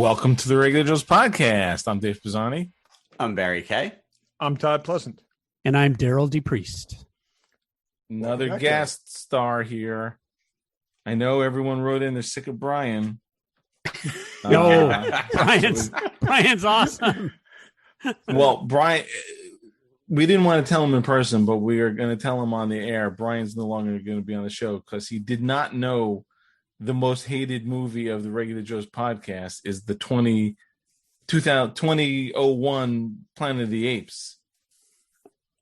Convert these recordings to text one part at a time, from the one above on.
Welcome to the Regular Joe's podcast. I'm Dave Pisani. I'm Barry Kay. I'm Todd Pleasant. And I'm Derryl DePriest. Another guest star here. I know everyone wrote in they're sick of Brian. Brian's awesome. Well, Brian, we didn't want to tell him in person, but we are going to tell him on the air. Brian's no longer going to be on the show because he did not know the most hated movie of the Regular Joe's podcast is the 2001 Planet of the Apes.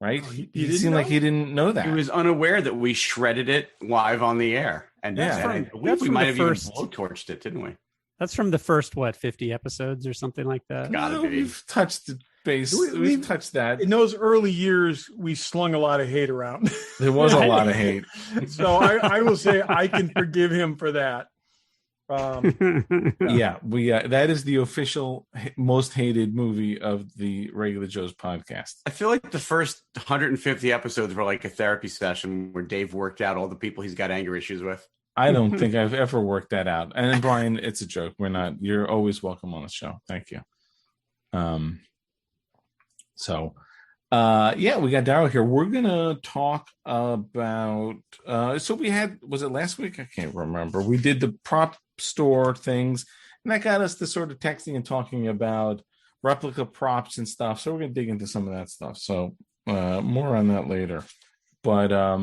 Right? Oh, he seemed like he didn't know that. He was unaware that we shredded it live on the air. And I believe we might have even blowtorched it, didn't we? That's from the first, 50 episodes or something like that? Gotta be. We've touched the base. We've touched that. In those early years, we slung a lot of hate around. There was a lot of hate. So I will say I can forgive him for that. Yeah, that is the official most hated movie of the Regular Joe's podcast. I feel like the first 150 episodes were like a therapy session where Dave worked out all the people he's got anger issues with. I don't think I've ever worked that out. And then Brian, it's a joke. You're always welcome on the show. Thank you. We got Darryl here. We're gonna talk about was it last week? I can't remember. We did the prop store things, and that got us to sort of texting and talking about replica props and stuff. So we're gonna dig into some of that stuff. So more on that later. But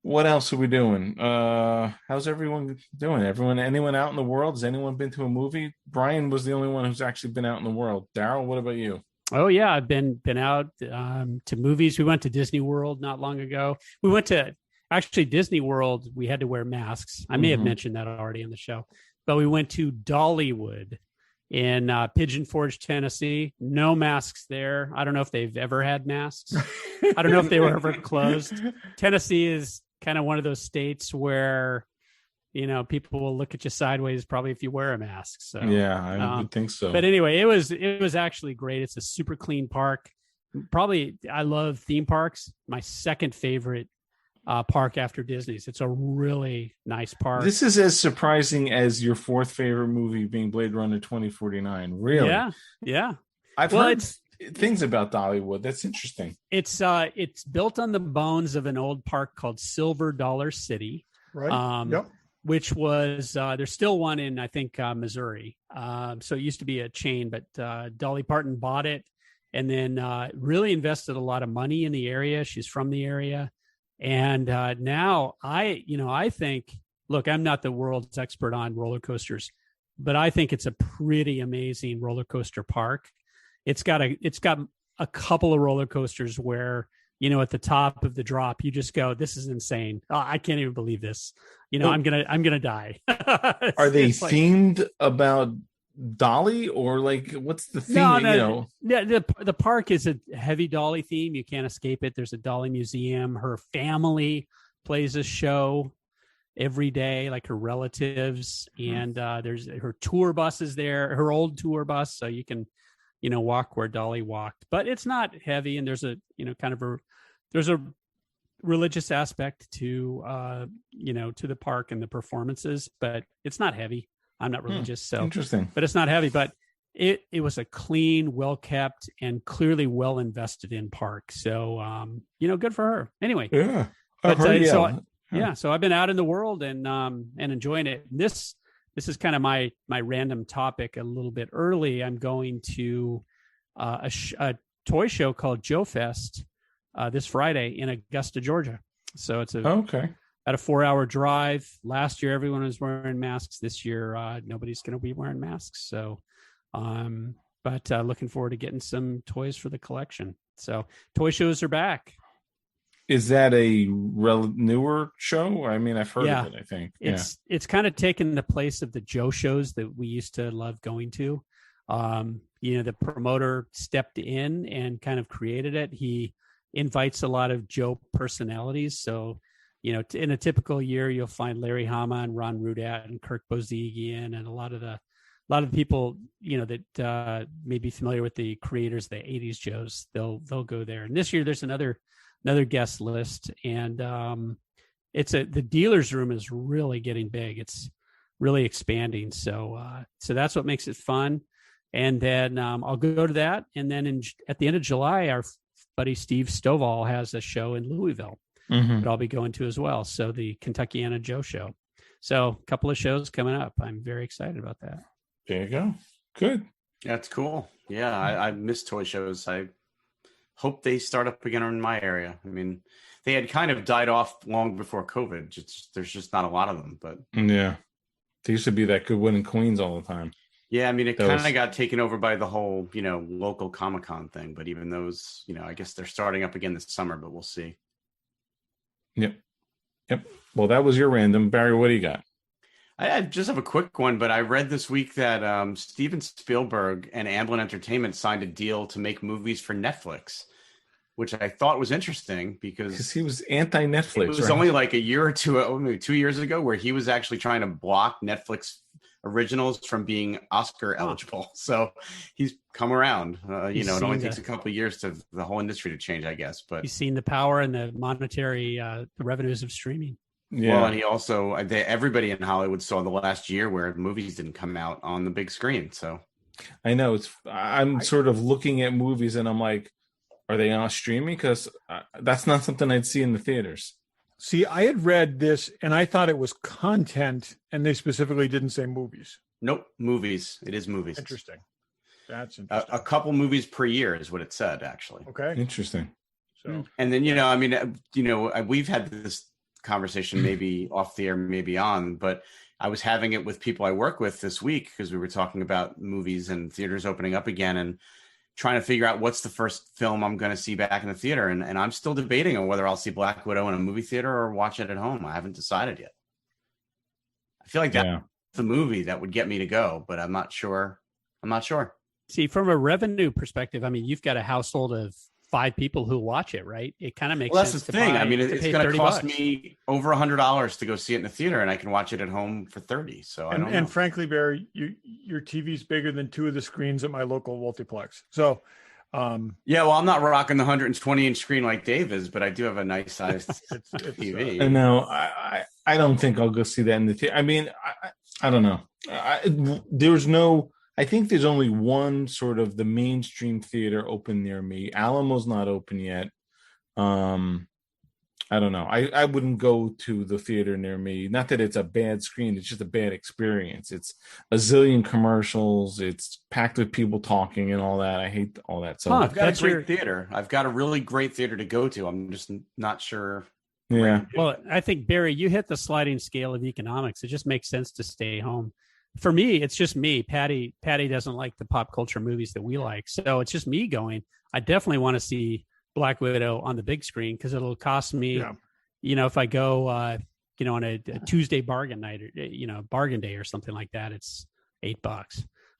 what else are we doing? How's everyone doing? Anyone out in the world? Has anyone been to a movie? Brian was the only one who's actually been out in the world. Darryl, what about you? Oh yeah, I've been out to movies. We went to Disney World not long ago. We went to Disney World. We had to wear masks. I may have mentioned that already on the show, but we went to Dollywood in Pigeon Forge, Tennessee. No masks there. I don't know if they've ever had masks. I don't know if they were ever closed. Tennessee is kind of one of those states where, people will look at you sideways probably if you wear a mask. So yeah, I would think so. But anyway, it was actually great. It's a super clean park. Probably, I love theme parks. My second favorite park after Disney's. It's a really nice park. This is as surprising as your fourth favorite movie being Blade Runner 2049. Really? Yeah. I've heard things about Dollywood. That's interesting. It's built on the bones of an old park called Silver Dollar City, right? Yep. Which was there's still one in I think Missouri. So it used to be a chain, but Dolly Parton bought it and then really invested a lot of money in the area. She's from the area, and now I think, look, I'm not the world's expert on roller coasters, but I think it's a pretty amazing roller coaster park. It's got a couple of roller coasters where, at the top of the drop, you just go, this is insane. Oh, I can't even believe this. I'm going to die. Are they themed about Dolly or like, what's the theme? No. The park is a heavy Dolly theme. You can't escape it. There's a Dolly museum. Her family plays a show every day, like her relatives. And there's her tour bus is there, her old tour bus. So you can, walk where Dolly walked, but it's not heavy. And there's there's a religious aspect to, to the park and the performances, but it's not heavy. I'm not religious. So interesting, but it's not heavy, but it was a clean, well-kept and clearly well invested in park. So, good for her anyway. Yeah. So I've been out in the world and enjoying it. This is kind of my random topic a little bit early. I'm going to a toy show called Joe Fest this Friday in Augusta, Georgia. So it's about a 4-hour drive. Last year, everyone was wearing masks. This year, nobody's going to be wearing masks. So, but looking forward to getting some toys for the collection. So toy shows are back. Is that a newer show? I mean, I've heard of it, I think. It's kind of taken the place of the Joe shows that we used to love going to. The promoter stepped in and kind of created it. He invites a lot of Joe personalities. So, in a typical year, you'll find Larry Hama and Ron Rudat and Kirk Bozigian and a lot of the people, that may be familiar with the creators of the 80s Joes. They'll go there. And this year there's another guest list, and the dealer's room is really getting big. It's really expanding. So that's what makes it fun. And then I'll go to that. And then at the end of July, our buddy Steve Stovall has a show in Louisville that I'll be going to as well. So the Kentuckiana Joe show. So a couple of shows coming up. I'm very excited about that. There you go. Good. That's cool. Yeah, I miss toy shows. I hope they start up again in my area. I mean, they had kind of died off long before COVID. There's just not a lot of them. But yeah, they used to be that Goodwood in Queens all the time. Yeah, I mean, it kind of got taken over by the whole, local Comic-Con thing. But even those, I guess they're starting up again this summer, but we'll see. Yep. Well, that was your random. Barry, what do you got? I just have a quick one, but I read this week that Steven Spielberg and Amblin Entertainment signed a deal to make movies for Netflix, which I thought was interesting because he was anti-Netflix. It was only like a year or two, maybe 2 years ago, where he was actually trying to block Netflix originals from being Oscar eligible. So he's come around. It only takes a couple of years to the whole industry to change, I guess. But he's seen the power and the monetary the revenues of streaming. Yeah. Well, and he also everybody in Hollywood saw the last year where movies didn't come out on the big screen. So I know I'm sort of looking at movies and I'm like, are they on streaming? Because that's not something I'd see in the theaters. See, I had read this and I thought it was content, and they specifically didn't say movies. Nope, movies. It is movies. Interesting. That's interesting. A couple movies per year is what it said, actually. Okay. Interesting. So, and then we've had this conversation maybe off the air, maybe on, but I was having it with people I work with this week because we were talking about movies and theaters opening up again and trying to figure out what's the first film I'm going to see back in the theater. And I'm still debating on whether I'll see Black Widow in a movie theater or watch it at home. I haven't decided yet. I feel like that's the movie that would get me to go, but I'm not sure. See, from a revenue perspective, I mean, you've got a household of 5 people who watch it, right? It kind of makes sense. That's the thing. I mean, it's going to cost me over $100 to go see it in the theater, and I can watch it at home for $30. So I don't know. And frankly, Barry, your TV's bigger than 2 of the screens at my local multiplex. So, well, I'm not rocking the 120-inch screen like Dave is, but I do have a nice sized TV. No, I don't think I'll go see that in the theater. I mean, I don't know. I think there's only one sort of the mainstream theater open near me. Alamo's not open yet. I don't know. I wouldn't go to the theater near me. Not that it's a bad screen. It's just a bad experience. It's a zillion commercials. It's packed with people talking and all that. I hate all that. So I've got a great theater. I've got a really great theater to go to. I'm just not sure. Yeah. Well, I think, Barry, you hit the sliding scale of economics. It just makes sense to stay home. For me, it's just me. Patty doesn't like the pop culture movies that we like. So it's just me going. I definitely want to see Black Widow on the big screen because it'll cost me, if I go, on a Tuesday bargain night, or, bargain day or something like that, it's $8.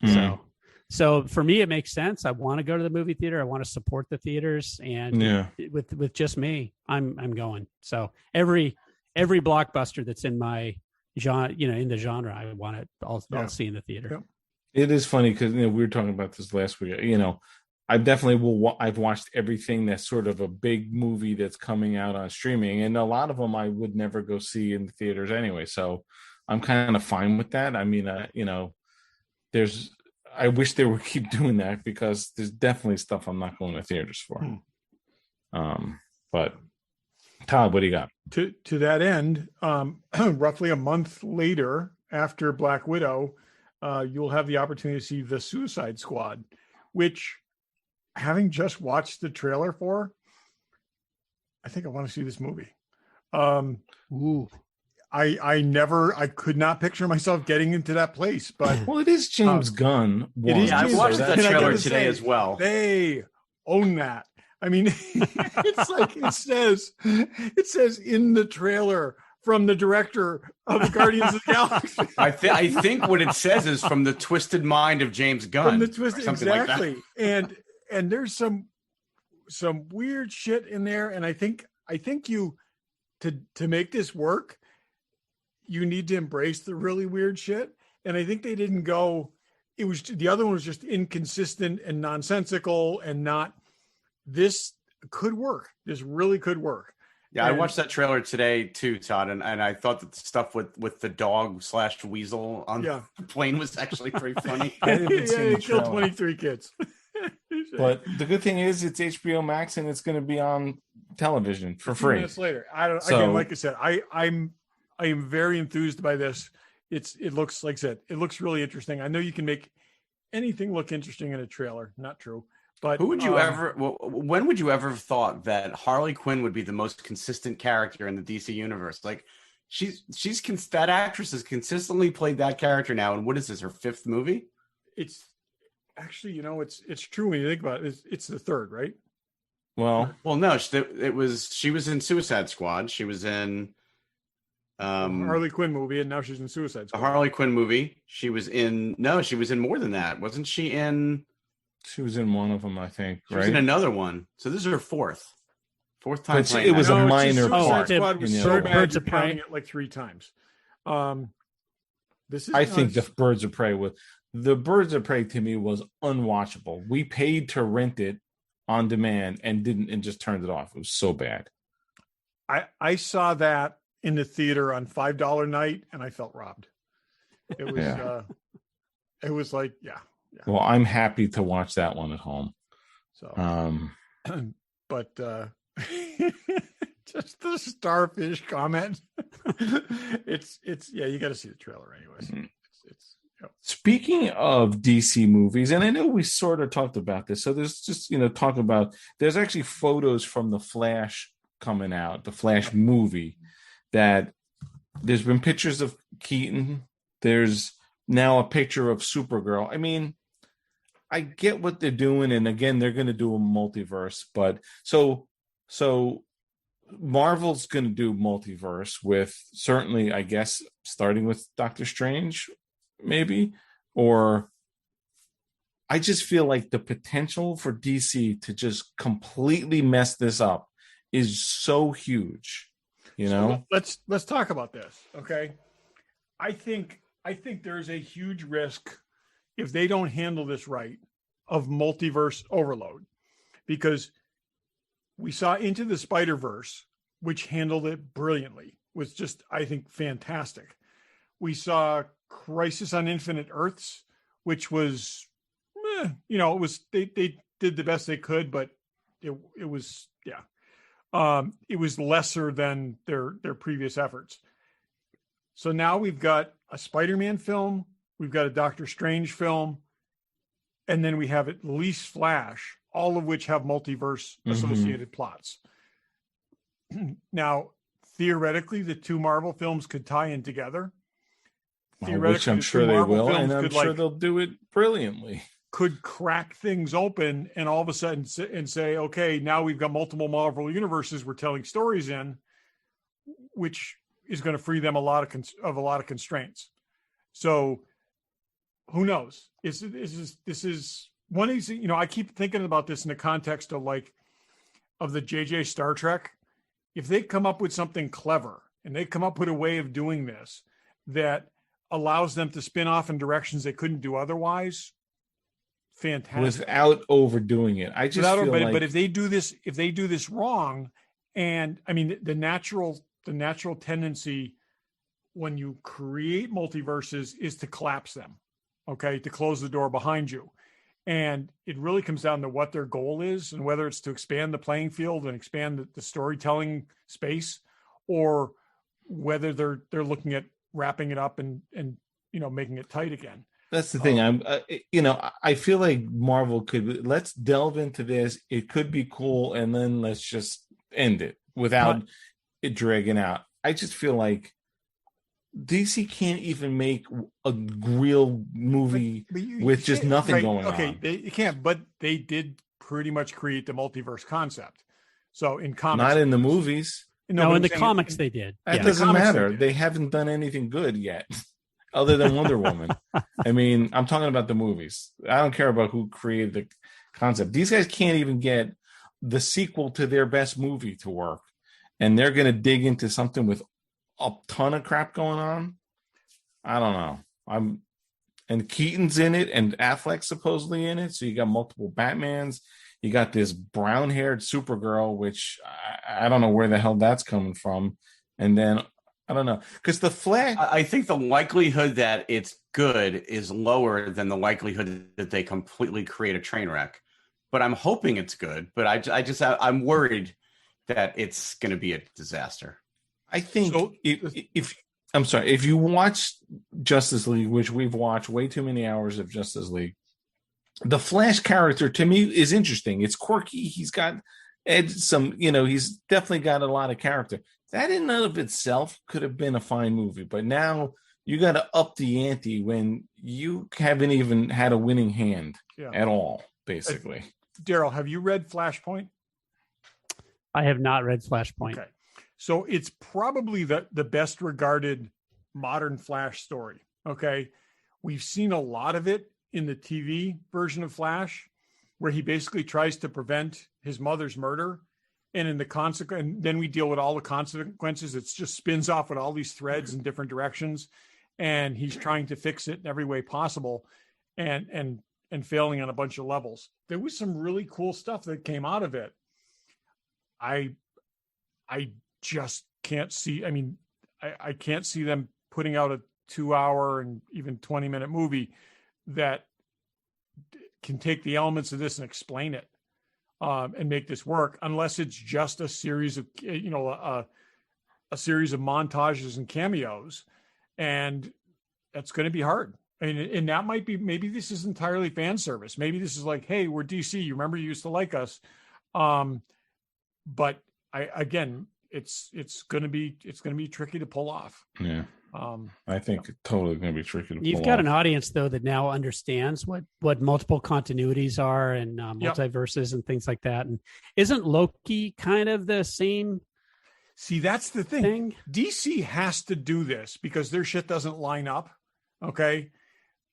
Mm-hmm. So for me, it makes sense. I want to go to the movie theater. I want to support the theaters, and with just me, I'm going. So every blockbuster that's in my genre, in the genre, I want it. I'll see in the theater. Yep. It is funny because we were talking about this last week. I definitely will. I've watched everything that's sort of a big movie that's coming out on streaming, and a lot of them I would never go see in the theaters anyway. So I'm kind of fine with that. I mean, I wish they would keep doing that because there's definitely stuff I'm not going to theaters for. But Todd, what do you got? To that end, roughly a month later, after Black Widow, you'll have the opportunity to see The Suicide Squad, which, having just watched the trailer for, I think I want to see this movie. I could not picture myself getting into that place, but well, it is James Gunn. It is. I watched that trailer today as well. They own that. I mean, it's like it says in the trailer from the director of Guardians of the Galaxy. I think what it says is from the twisted mind of James Gunn. From the twisted, exactly. Like and there's some weird shit in there, and I think you to make this work, you need to embrace the really weird shit. And I think they didn't go. It was the other one was just inconsistent and nonsensical and not. This could work. This really could work. Yeah, I watched that trailer today too, Todd, and I thought that the stuff with the dog / weasel on the plane was actually pretty funny. I haven't seen they the killed trailer. 23 kids. But the good thing is it's HBO Max and it's going to be on television for free. Minutes later, I don't. So, again, like I said, I am very enthused by this. It looks, like I said, it looks really interesting. I know you can make anything look interesting in a trailer. Not true. But when would you ever have thought that Harley Quinn would be the most consistent character in the DC universe? Like that actress has consistently played that character now. And what is this, her 5th movie? It's actually, it's true when you think about it. It's the 3rd, right? Well, no, she was in Suicide Squad. She was in Harley Quinn movie, and now she's in Suicide Squad. The Harley Quinn movie. She was in more than that. Wasn't she in? She was in one of them, I think. She was in another one. So this is her fourth time. But it was a minor part. Squad was so bad, Birds of Prey it like 3 times. This is. I think the Birds of Prey to me was unwatchable. We paid to rent it on demand and just turned it off. It was so bad. I saw that in the theater on $5 night, and I felt robbed. It was. It was like Yeah. Well, I'm happy to watch that one at home. So, but just the starfish comment. it's you got to see the trailer anyways. Speaking of DC movies, and I know we sort of talked about this, so there's just there's actually photos from the Flash coming out, the Flash movie. That there's been pictures of Keaton. There's now a picture of Supergirl. I mean, I get what they're doing, and again, they're going to do a multiverse. But so Marvel's going to do multiverse with certainly, I guess, starting with Doctor Strange, maybe. Or I just feel like the potential for DC to just completely mess this up is so huge. So let's talk about this, okay? I think there's a huge risk if they don't handle this right of multiverse overload, because we saw Into the Spider-Verse, which handled it brilliantly, was just, I think, fantastic. We saw Crisis on Infinite Earths, which was, it was, they did the best they could, but it was lesser than their previous efforts. So now we've got a Spider-Man film, we've got a Doctor Strange film, and then we have at least Flash, all of which have multiverse associated plots. Now, theoretically, the 2 Marvel films could tie in together. Which I'm sure they will, and I'm sure they'll do it brilliantly. Could crack things open and all of a sudden and say, okay, now we've got multiple Marvel universes we're telling stories in, which is going to free them a lot of constraints. So who knows? This is one of these, I keep thinking about this in the context of the JJ Star Trek. If they come up with something clever and they come up with a way of doing this that allows them to spin off in directions they couldn't do otherwise, fantastic. Without overdoing it. I just feel like... But if they do this wrong, and I mean the natural tendency when you create multiverses is to collapse them, okay, to close the door behind you. And it really comes down to what their goal is, and whether it's to expand the playing field and expand the storytelling space, or whether they're looking at wrapping it up and making it tight again. That's the thing. I feel like Marvel let's delve into this. It could be cool, and then let's just end it without it dragging out. I just feel like DC can't even make a real movie with just nothing going on. Okay, they can't, but they did pretty much create the multiverse concept. So in comics, not in the movies. No, in the comics they did. That doesn't matter. They haven't done anything good yet, other than Wonder Woman. I mean, I'm talking about the movies. I don't care about who created the concept. These guys can't even get the sequel to their best movie to work, and they're going to dig into something with a ton of crap going on. I don't know. And Keaton's in it, and Affleck's supposedly in it. So you got multiple Batmans. You got this brown-haired Supergirl, which I don't know where the hell that's coming from. And then I don't know, because the Flash. I think the likelihood that it's good is lower than the likelihood that they completely create a train wreck. But I'm hoping it's good. But I'm worried that it's going to be a disaster. I think if you watch Justice League, which we've watched way too many hours of Justice League, the Flash character to me is interesting. It's quirky. He's got he's definitely got a lot of character. That in and of itself could have been a fine movie, but now you got to up the ante when you haven't even had a winning hand at all, basically. Daryl, have you read Flashpoint? I have not read Flashpoint. Okay. So it's probably the best regarded modern Flash story. Okay. We've seen a lot of it in the TV version of Flash, where he basically tries to prevent his mother's murder. And in the consequence, then we deal with all the consequences. It just spins off with all these threads in different directions. And he's trying to fix it in every way possible and failing on a bunch of levels. There was some really cool stuff that came out of it. I just can't see. I mean, I can't see them putting out a 2-hour and even 20-minute movie that can take the elements of this and explain it and make this work, unless it's just a series of, a series of montages and cameos. And that's going to be hard. I mean, and that might be, maybe this is entirely fan service. Maybe this is like, hey, we're DC. You remember you used to like us. But it's going to be tricky to pull off. Yeah. I think it's totally going to be tricky to pull You've got off. an audience though that now understands what multiple continuities are and multiverses and things like that. And isn't Loki kind of the same? See, that's the thing. DC has to do this because their shit doesn't line up. Okay.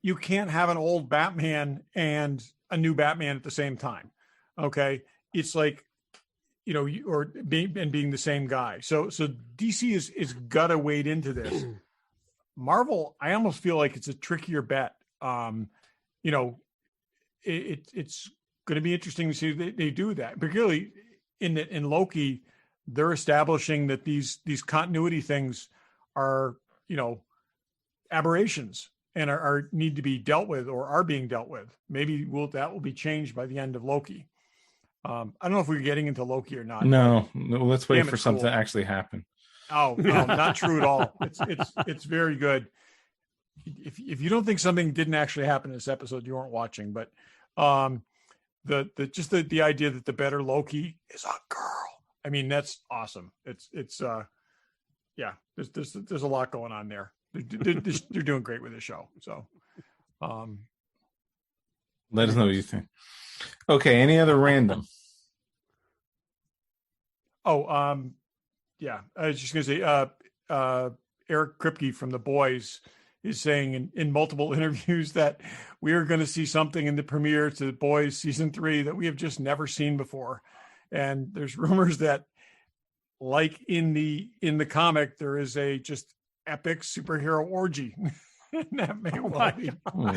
You can't have an old Batman and a new Batman at the same time. Okay. It's like, being the same guy. So DC is gotta wade into this. Marvel, I almost feel like it's a trickier bet. It's going to be interesting to see they do that. Particularly in Loki, they're establishing that these continuity things are, aberrations and are need to be dealt with or are being dealt with. Maybe that will be changed by the end of Loki. I don't know if we're getting into Loki or not. No, let's wait for something to actually happen. Oh, no, not true at all. It's very good. If you don't think something didn't actually happen in this episode, you weren't watching. But the idea that the better Loki is a girl. I mean, that's awesome. There's a lot going on there. They're doing great with the show. So, let us know what you think. Okay, any other random? Yeah, I was just going to say, Eric Kripke from The Boys is saying in multiple interviews that we are going to see something in the premiere to The Boys season 3 that we have just never seen before. And there's rumors that, like in the comic, there is a just epic superhero orgy. That may well be. Well,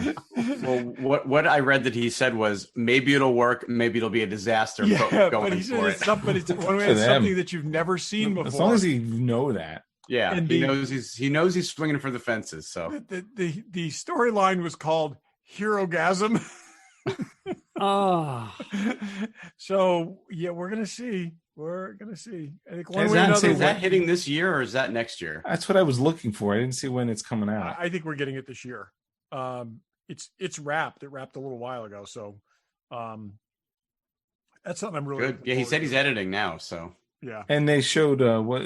what I read that he said was maybe it'll work, maybe it'll be a disaster. But he said it's something that you've never seen before. As long as you know that. Yeah, and he knows he's swinging for the fences. So the storyline was called Herogasm. So yeah, we're gonna see. I think is that hitting this year or is that next year? That's what I was looking for. I didn't see when it's coming out. I think we're getting it this year. It's wrapped. It wrapped a little while ago. So that's something I'm really good. Yeah, he said he's editing now. So yeah. And they showed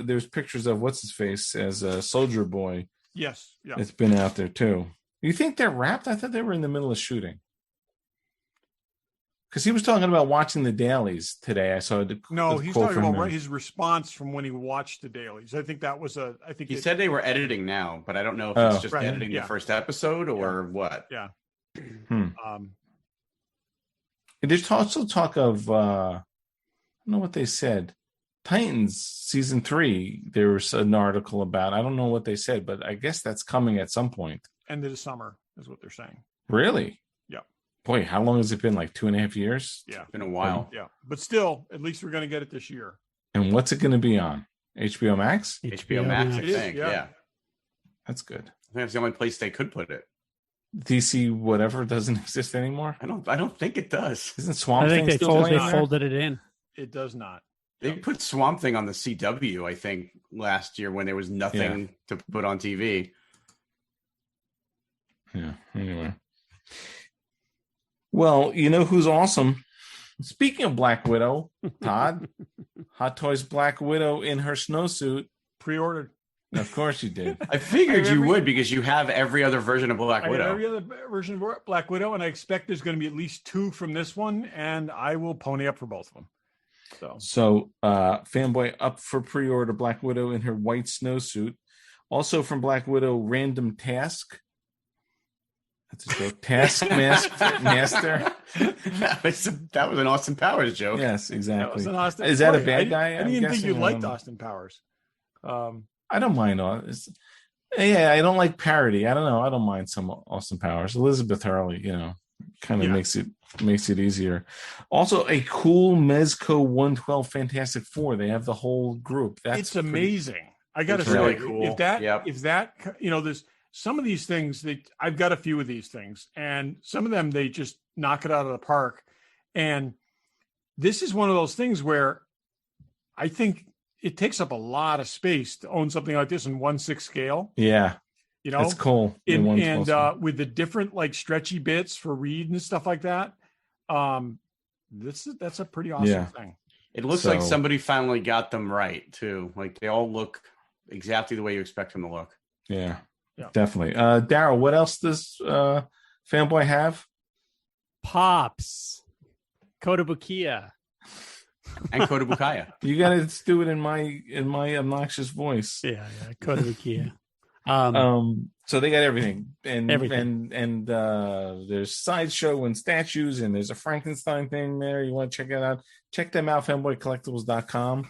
there's pictures of what's his face as a Soldier Boy. Yes. Yeah. It's been out there too. You think they're wrapped? I thought they were in the middle of shooting. Because he was talking about watching the dailies today. I saw he's talking about his response from when he watched the dailies. I think that was he said they were editing now, but I don't know if it's just editing the first episode or what. Yeah. There's also talk of I don't know what they said. Titans season 3. There was an article about. I don't know what they said, but I guess that's coming at some point. End of the summer is what they're saying. Really? Yeah. Boy, how long has it been? Like 2.5 years? Yeah. It's been a while. Yeah. But still, at least we're going to get it this year. And what's it going to be on? HBO Max? HBO Max, I It is, think. yeah. Yeah. That's good. I think that's the only place they could put it. DC whatever doesn't exist anymore. I don't think it does. Isn't Swamp I think Thing they still folded playing there? it in. It does not. They put Swamp Thing on the CW, I think, last year when there was nothing to put on TV. Yeah. Anyway. Well, you know who's awesome? Speaking of Black Widow, Todd, Hot Toys Black Widow in her snowsuit. Pre-ordered. Of course you did. I figured you would because you have every other version of Black I have Widow. every other version of Black Widow, and I expect there's going to be at least 2 from this one, and I will pony up for both of them. So, Fanboy up for pre-order Black Widow in her white snowsuit. Also from Black Widow, Random Task. That's a joke. Taskmaster. That was an Austin Powers joke. Yes, exactly. That was an Austin. Is that a Sorry, bad guy? I didn't think you liked Austin Powers. I don't mind I don't like parody. I don't know. I don't mind some Austin Powers. Elizabeth Hurley, kind of makes it easier. Also, a cool Mezco 112 Fantastic Four. They have the whole group. It's amazing. I got to say, really cool. if that, there's some of these things that I've got a few of these things, and some of them they just knock it out of the park. And this is one of those things where I think it takes up a lot of space to own something like this in 1/6 scale. Yeah. That's cool. And with the different like stretchy bits for read and stuff like that. That's a pretty awesome thing. It looks like somebody finally got them right too. Like they all look exactly the way you expect them to look. Yeah. Definitely. Daryl, what else does Fanboy have? Pops. Kotobukiya. And Kotobukiya. You got to do it in my obnoxious voice. Yeah, Kotobukiya. So they got everything, and everything. and there's sideshow and statues, and there's a Frankenstein thing there. You want to check it out? Check them out, fanboycollectibles.com.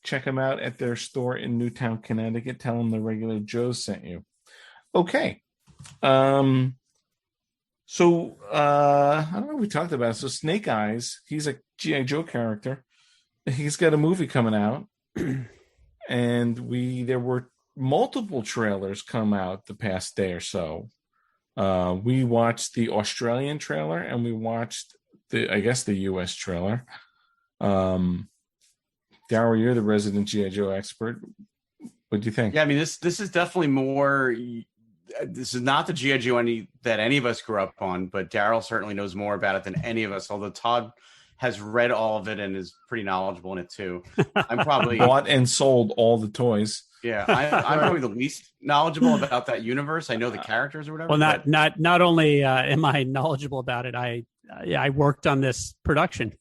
Check them out at their store in Newtown, Connecticut. Tell them the Regular Joe sent you. Okay. So I don't know what we talked about. So Snake Eyes, he's a G.I. Joe character. He's got a movie coming out, and there were multiple trailers come out the past day or so. We watched the Australian trailer, and we watched the US trailer. Daryl, you're the resident G.I. Joe expert. What do you think? Yeah, I mean, this is definitely more. This is not the G.I. Joe that any of us grew up on, but Daryl certainly knows more about it than any of us. Although Todd has read all of it and is pretty knowledgeable in it too. I'm probably bought and sold all the toys. Yeah, I'm probably the least knowledgeable about that universe. I know the characters or whatever. Well, not only am I knowledgeable about it, I worked on this production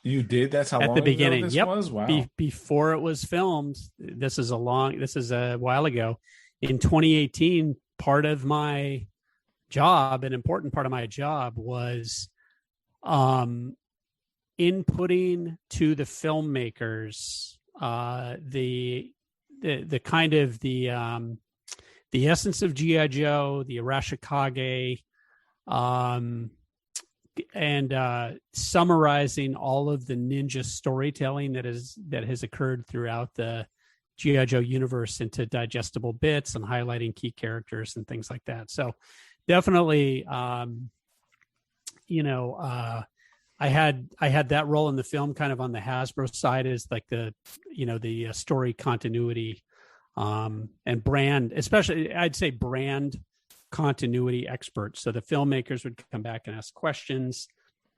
You did? That's how at long the beginning. ago this was? Wow. Before it was filmed. This is a while ago. In 2018, part of my job, an important part of my job, was inputting to the filmmakers the kind of the essence of G.I. Joe, the Arashikage, and summarizing all of the ninja storytelling that has occurred throughout the G.I. Joe universe into digestible bits and highlighting key characters and things like that. So definitely, I had that role in the film kind of on the Hasbro side as like the story continuity and brand, especially I'd say brand continuity expert. So the filmmakers would come back and ask questions.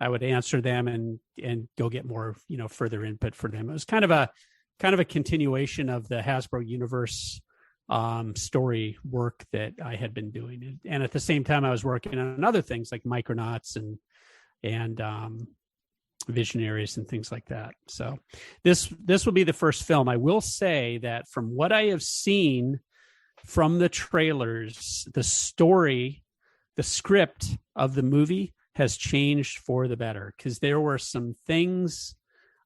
I would answer them and go get more, further input for them. It was kind of a continuation of the Hasbro universe story work that I had been doing. And at the same time, I was working on other things like Micronauts and Visionaries and things like that. So this will be the first film. I will say that from what I have seen from the trailers, the story, the script of the movie has changed for the better, because there were some things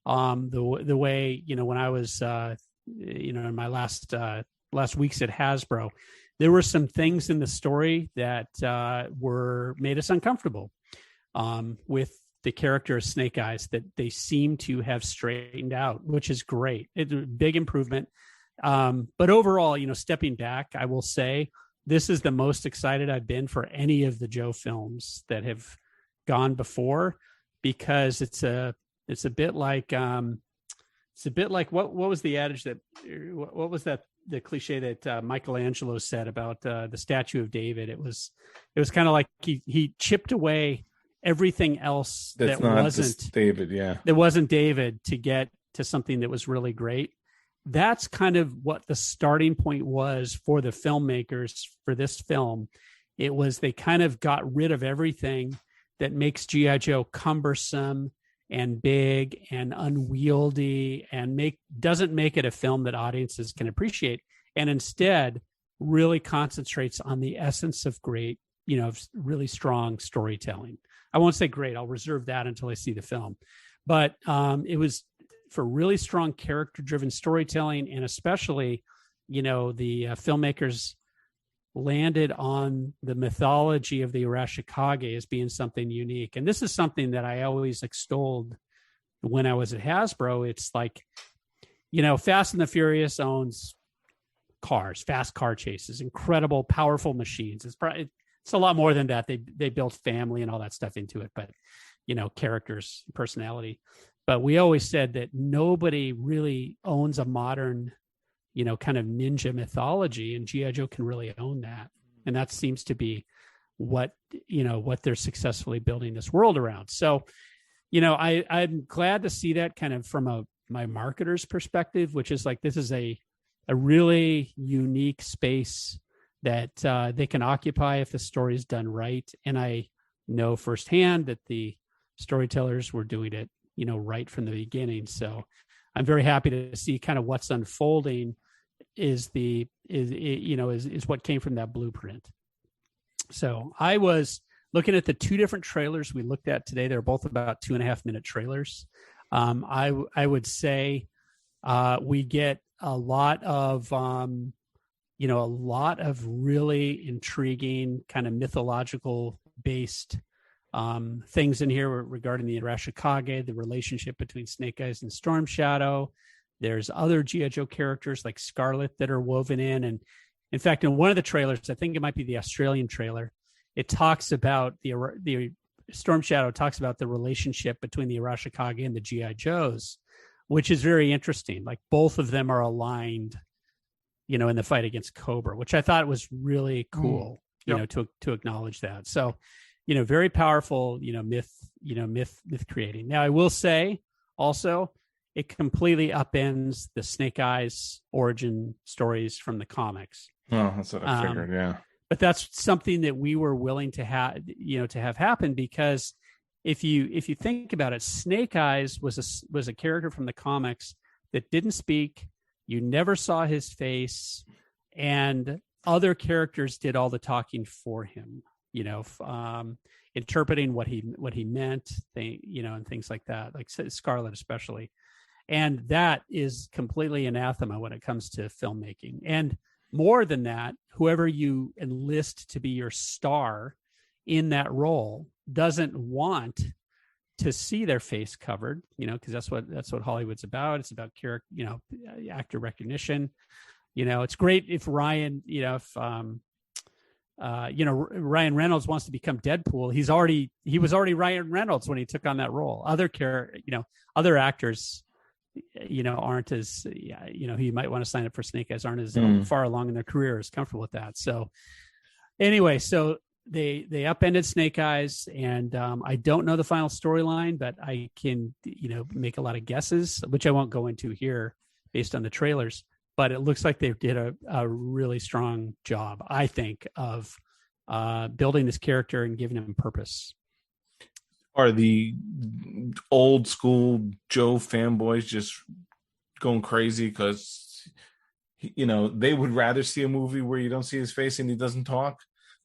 the way, when I was in my last weeks at Hasbro, there were some things in the story that made us uncomfortable. with the character of Snake Eyes that they seem to have straightened out, which is great. It's a big improvement. But overall, stepping back, I will say this is the most excited I've been for any of the Joe films that have gone before, because it's a bit like what was the adage what was that, the cliche that Michelangelo said about the statue of David? It was kind of like he chipped away everything else that wasn't David, that wasn't David, to get to something that was really great. That's kind of what the starting point was for the filmmakers for this film. It was, they kind of got rid of everything that makes G.I. Joe cumbersome and big and unwieldy, and doesn't make it a film that audiences can appreciate, and instead really concentrates on the essence of great, really strong storytelling. I won't say great, I'll reserve that until I see the film. But it was for really strong character-driven storytelling, and especially, the filmmakers landed on the mythology of the Arashikage as being something unique. And this is something that I always extolled when I was at Hasbro. It's like, Fast and the Furious owns cars, fast car chases, incredible, powerful machines. It's a lot more than that. They built family and all that stuff into it, but characters, personality. But we always said that nobody really owns a modern, kind of ninja mythology, and G.I. Joe can really own that. And that seems to be what they're successfully building this world around. So, I'm glad to see that kind of from my marketer's perspective, which is like, this is a really unique space that they can occupy if the story is done right. And I know firsthand that the storytellers were doing it, right from the beginning. So I'm very happy to see kind of what's unfolding is what came from that blueprint. So I was looking at the two different trailers we looked at today. They're both about 2.5-minute trailers. I would say we get a lot of really intriguing kind of mythological based things in here regarding the Arashikage, the relationship between Snake Eyes and Storm Shadow. There's other G.I. Joe characters like Scarlet that are woven in. And in fact, in one of the trailers, I think it might be the Australian trailer, it talks about the Storm Shadow talks about the relationship between the Arashikage and the G.I. Joes, which is very interesting. Like both of them are aligned, in the fight against Cobra, which I thought was really cool, to acknowledge that. So, very powerful, myth creating. Now, I will say also, it completely upends the Snake Eyes origin stories from the comics. Oh, that's what I figured. Yeah. But that's something that we were willing to have, to have happen, because if you think about it, Snake Eyes was a character from the comics that didn't speak. You never saw his face, and other characters did all the talking for him, interpreting what he meant, and things like that, like Scarlet especially. And that is completely anathema when it comes to filmmaking. And more than that, whoever you enlist to be your star in that role doesn't want to see their face covered, because that's what Hollywood's about. It's about character, actor recognition. It's great if Ryan, Ryan Reynolds wants to become Deadpool. He was already Ryan Reynolds when he took on that role. Other actors, aren't as, who you might want to sign up for Snake Eyes aren't as far along in their career, as comfortable with that. So anyway, they upended Snake Eyes, and I don't know the final storyline, but I can, make a lot of guesses, which I won't go into here based on the trailers. But it looks like they did a really strong job, I think, of building this character and giving him purpose. Are the old school Joe fanboys just going crazy because, they would rather see a movie where you don't see his face and he doesn't talk?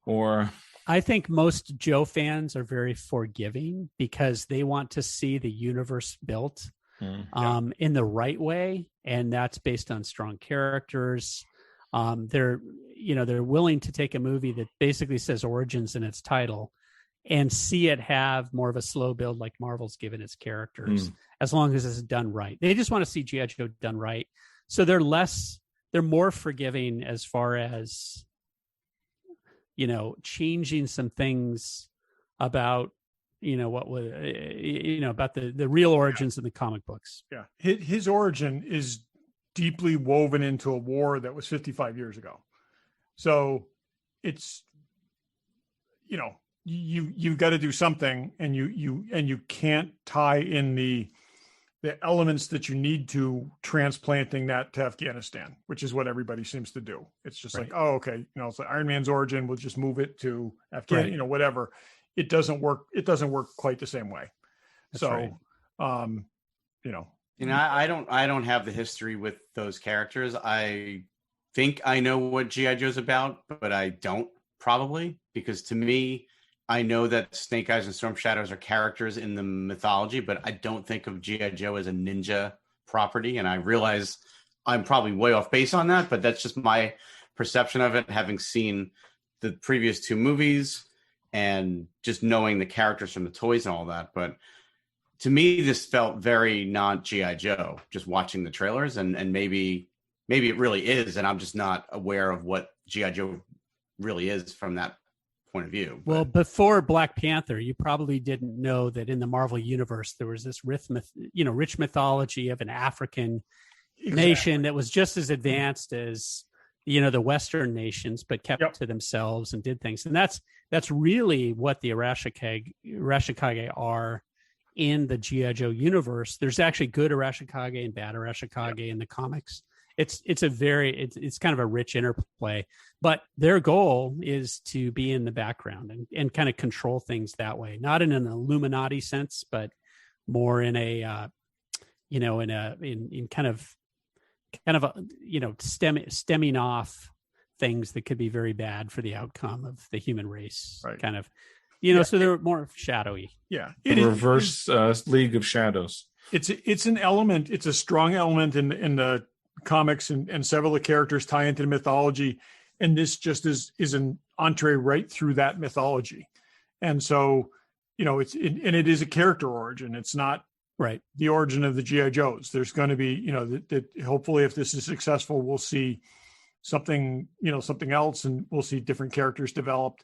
Or I think most Joe fans are very forgiving because they want to see the universe built in the right way, and that's based on strong characters. They're willing to take a movie that basically says origins in its title and see it have more of a slow build like Marvel's given its characters, as long as it's done right. They just want to see G.I. Joe done right. So they're more forgiving as far as, changing some things about, about the real origins of the comic books. Yeah. His origin is deeply woven into a war that was 55 years ago. So it's, you've got to do something, and you can't tie in the elements that you need to transplanting that to Afghanistan, which is what everybody seems to do. It's just like, oh, okay, it's like Iron Man's origin, we'll just move it to Afghanistan, whatever. It doesn't work. It doesn't work quite the same way. That's so, right. I don't have the history with those characters. I think I know what G.I. Joe's about, but I don't, probably, because to me, I know that Snake Eyes and Storm Shadows are characters in the mythology, but I don't think of G.I. Joe as a ninja property. And I realize I'm probably way off base on that, but that's just my perception of it, having seen the previous two movies and just knowing the characters from the toys and all that. But to me, this felt very not G.I. Joe, just watching the trailers, and maybe it really is, and I'm just not aware of what G.I. Joe really is from that point of view. Well, before Black Panther, you probably didn't know that in the Marvel universe there was this rich mythology of an African nation that was just as advanced as the Western nations, but kept to themselves and did things. And that's really what the Arashikage are in the G.I. Joe universe. There's actually good Arashikage and bad Arashikage in the comics. It's kind of a rich interplay, but their goal is to be in the background and kind of control things that way, not in an Illuminati sense, but more in a, in kind of stemming off things that could be very bad for the outcome of the human race. Right. Kind of, so they're more shadowy. Yeah. Reverse League of Shadows. It's an element. It's a strong element in the comics, and several of the characters tie into the mythology, and this just is an entree right through that mythology. And so it is a character origin. It's not the origin of the G.I. Joes. There's going to be that hopefully, if this is successful, we'll see something else, and we'll see different characters developed.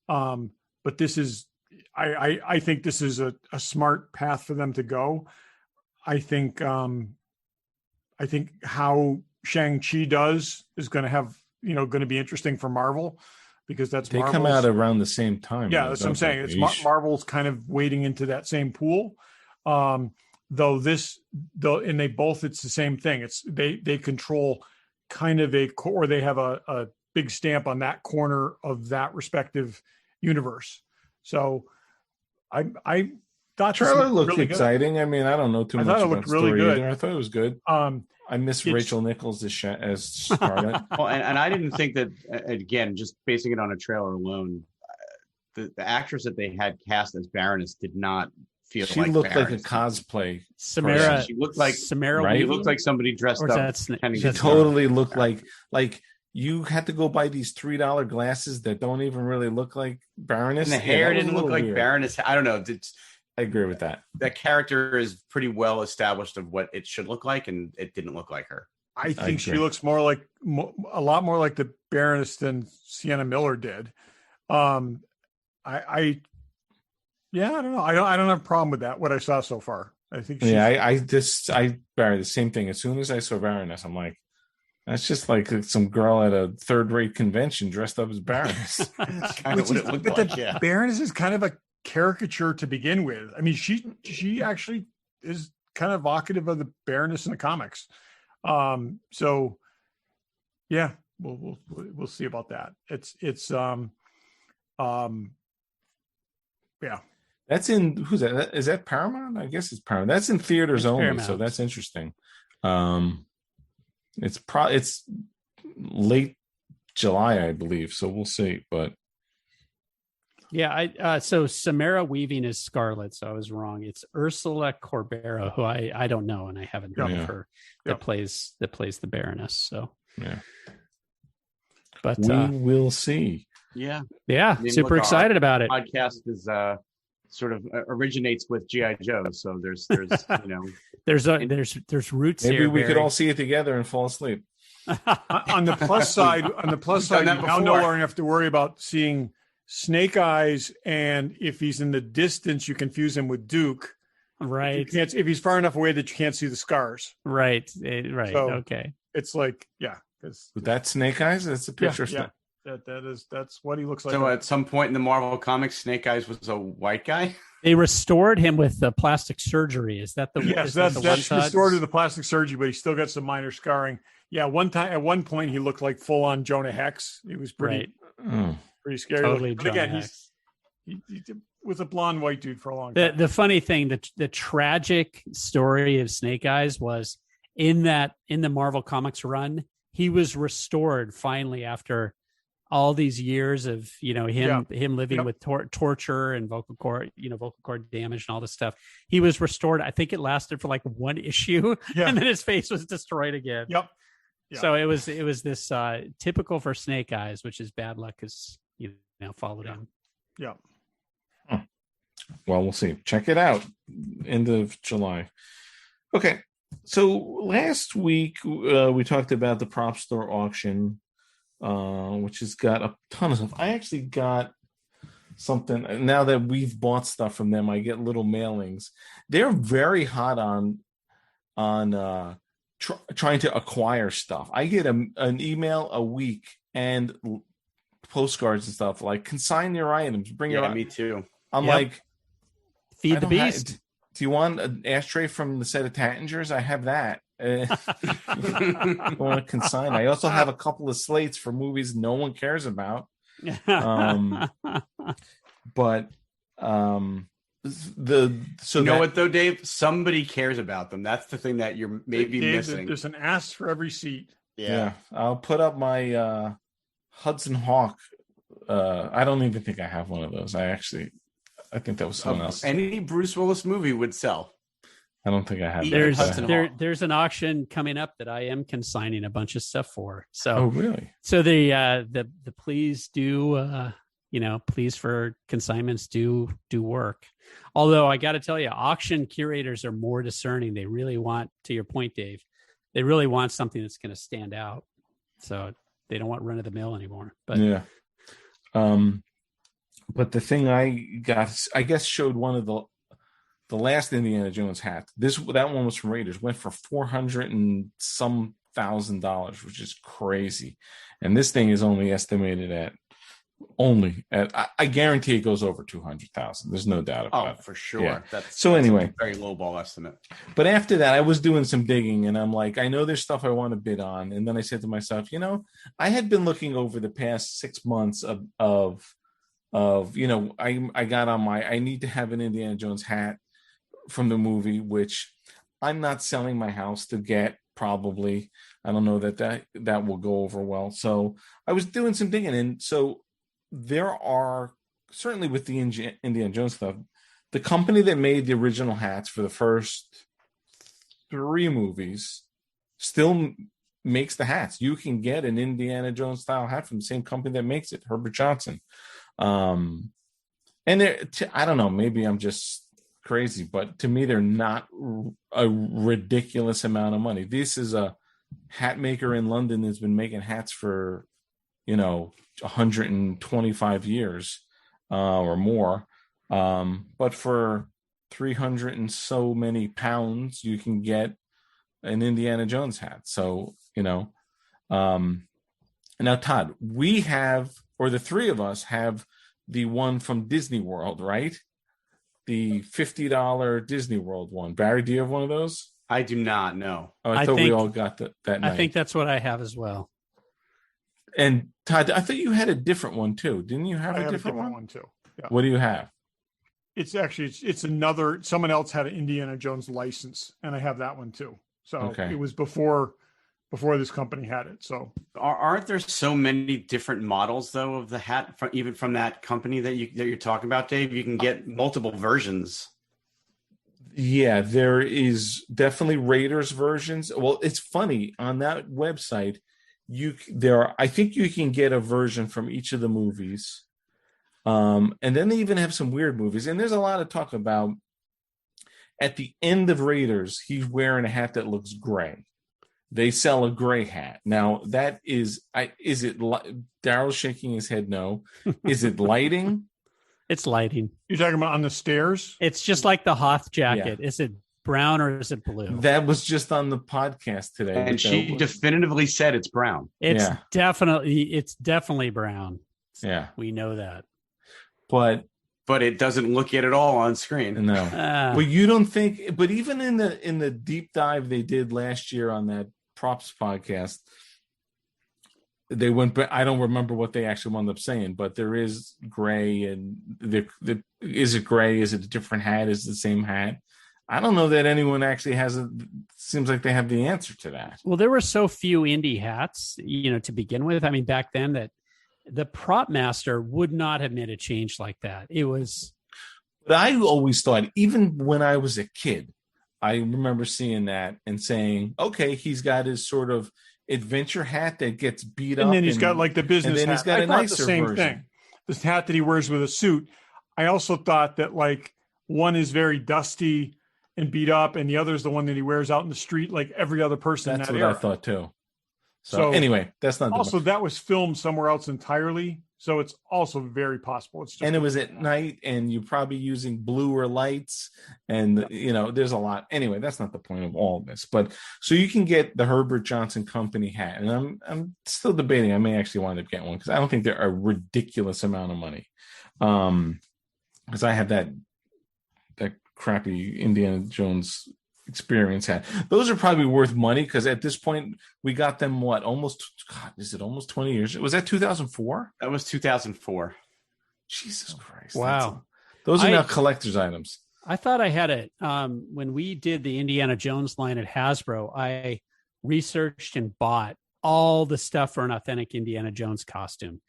But this is I think this is a smart path for them to go. I think how Shang-Chi does is going to have, going to be interesting for Marvel, because they come out around the same time. Yeah, that's what I'm saying. It's Marvel's kind of wading into that same pool. And it's the same thing. It's they control kind of or they have a big stamp on that corner of that respective universe. So I thought trailer looked really exciting. Good. I mean, I don't know too much about the story really either. I thought it was good. I miss Rachel Nichols as Scarlet. Well, and I didn't think that, again, just basing it on a trailer alone, the actress that they had cast as Baroness did not feel she like looked Baroness. Like a cosplay. Samara. She looked like Samara. Right? She looked like somebody dressed up. She totally looked like you had to go buy these $3 glasses that don't even really look like Baroness. And the hair didn't look like Baroness. I don't know. I agree with that. That character is pretty well established of what it should look like, and it didn't look like her. I think she looks a lot more like the Baroness than Sienna Miller did. I don't know. I don't have a problem with that. What I saw so far, I think. Barry, the same thing. As soon as I saw Baroness, I'm like, that's just like some girl at a third-rate convention dressed up as Baroness. That's kind of what it looked like. Yeah. Baroness is kind of a caricature to begin with. I mean, she actually is kind of evocative of the Baroness in the comics. So yeah, we'll see about that. Yeah. That's in, who's that? Is that Paramount? I guess it's Paramount. That's in theaters only, Paramount. So that's interesting. It's late July, I believe. So we'll see. But yeah, so Samara Weaving is Scarlet, so I was wrong. It's Ursula Corbera, who I don't know, and I haven't heard of her. That plays the Baroness. So yeah, but we will see. Yeah. Yeah, I mean, super look, excited about it. Podcast is sort of originates with G.I. Joe, so there's There's roots Maybe here. we could all see it together and fall asleep. On the plus side, We've done that you now no before. longer have to worry about seeing Snake Eyes, and if he's in the distance, you confuse him with Duke. Right. If he's far enough away that you can't see the scars. Right. So, Okay. It's like, yeah, because With that Snake Eyes, that's a picture. yeah, that's what he looks like. So at some point in the Marvel comics, Snake Eyes was a white guy. They restored him with the plastic surgery. Is that the Yes, that's that's restored to the plastic surgery, but he still got some minor scarring. Yeah, at one point he looked like full on Jonah Hex. He was pretty scary. Totally, but again, Jonah he was a blonde white dude for a long time. The funny thing, the tragic story of Snake Eyes was in the Marvel Comics run, he was restored finally after all these years of him living with torture and vocal cord damage and all this stuff. He was restored. I think it lasted for like one issue, and then his face was destroyed again. Yep. So it was this typical for Snake Eyes, which is bad luck because followed him. Yeah. Well, we'll see. Check it out. End of July. Okay. So last week we talked about the prop store auction, which has got a ton of stuff. I actually got something now that we've bought stuff from them. I get little mailings. They're very hot on trying to acquire stuff. I get an email a week and postcards and stuff like consign your items. Bring your me too. I'm like, feed the beast. Do you want an ashtray from the set of Tattingers? I have that. I want to consign. I also have a couple of slates for movies no one cares about. But what though, Dave? Somebody cares about them. That's the thing that you're maybe missing. There's an ass for every seat. Yeah. I'll put up my Hudson Hawk. I don't even think I have one of those. I think that was someone else. Any Bruce Willis movie would sell. I don't think I have. There's an auction coming up that I am consigning a bunch of stuff for. So, oh really? So the please do please for consignments do work. Although I got to tell you, auction curators are more discerning. They really want, to your point, Dave, they really want something that's going to stand out. So they don't want run of the mill anymore. But yeah. But the thing I got, I guess, showed one of the last Indiana Jones hat. That one was from Raiders. Went for $400 and some $1,000, which is crazy. And this thing is only estimated at I guarantee it goes over 200,000. There's no doubt about it. Oh, for sure. Yeah. That's anyway, a very low ball estimate. But after that, I was doing some digging, and I'm like, I know there's stuff I want to bid on. And then I said to myself, I had been looking over the past 6 months of I got on I need to have an Indiana Jones hat from the movie, which I'm not selling my house to get. Probably, I don't know that will go over well. So I was doing some digging, and so there are certainly with the Indiana Jones stuff, the company that made the original hats for the first 3 movies still makes the hats. You can get an Indiana Jones style hat from the same company that makes it, Herbert Johnson. And I don't know, maybe I'm just crazy, but to me, they're not a ridiculous amount of money. This is a hat maker in London that's been making hats for, 125 years or more. But for 300 and so many pounds, you can get an Indiana Jones hat. So, now, Todd, we have, or the 3 of us have the one from Disney World, right? The $50 Disney World one. Barry, do you have one of those? I do not know. Oh, I thought we all got that night. I think that's what I have as well. And Todd, I thought you had a different one too. Didn't you have a different one too? Yeah. What do you have? It's actually it's another. Someone else had an Indiana Jones license, and I have that one too. So It was before this company had it. So aren't there so many different models though of the hat even from that company that you're talking about, Dave? You can get multiple versions. Yeah, there is definitely Raiders versions. Well, it's funny on that website. I think you can get a version from each of the movies. And then they even have some weird movies. And there's a lot of talk about at the end of Raiders, he's wearing a hat that looks gray. They sell a gray hat. Now, that is it Daryl's shaking his head no. Is it lighting? It's lighting. You're talking about on the stairs? It's just like the Hoth jacket. Yeah. Is it brown or is it blue? That was just on the podcast today. And she definitively said it's brown. It's definitely brown. Yeah. We know that. But it doesn't look it at all on screen. No. But you don't think, but even in the deep dive they did last year on that props podcast, they went, but I don't remember what they actually wound up saying, but there is gray and is it gray? Is it a different hat? Is it the same hat? I don't know that anyone actually seems like they have the answer to that. Well, there were so few Indy hats, to begin with. I mean, back then that the prop master would not have made a change like that. It was. But I always thought, even when I was a kid, I remember seeing that and saying, okay, he's got his sort of adventure hat that gets beat up. And then he's got like the business hat. And then he's got a nicer the same version. Thing. This hat that he wears with a suit. I also thought that like one is very dusty and beat up, and the other is the one that he wears out in the street like every other person. That's in that what era. I thought too. So anyway, that's not also that was filmed somewhere else entirely, so it's also very possible. It's just and it was at night, and you're probably using bluer lights, and there's a lot. Anyway, that's not the point of all of this. But so you can get the Herbert Johnson Company hat, and I'm still debating. I may actually wind up getting one because I don't think they're a ridiculous amount of money. Because I have that crappy Indiana Jones Experience hat. Those are probably worth money because at this point we got them is it almost 20 years? Was that 2004? That was 2004. Jesus Christ. Wow. Those are now collector's items. I thought I had it when we did the Indiana Jones line at Hasbro. I researched and bought all the stuff for an authentic Indiana Jones costume.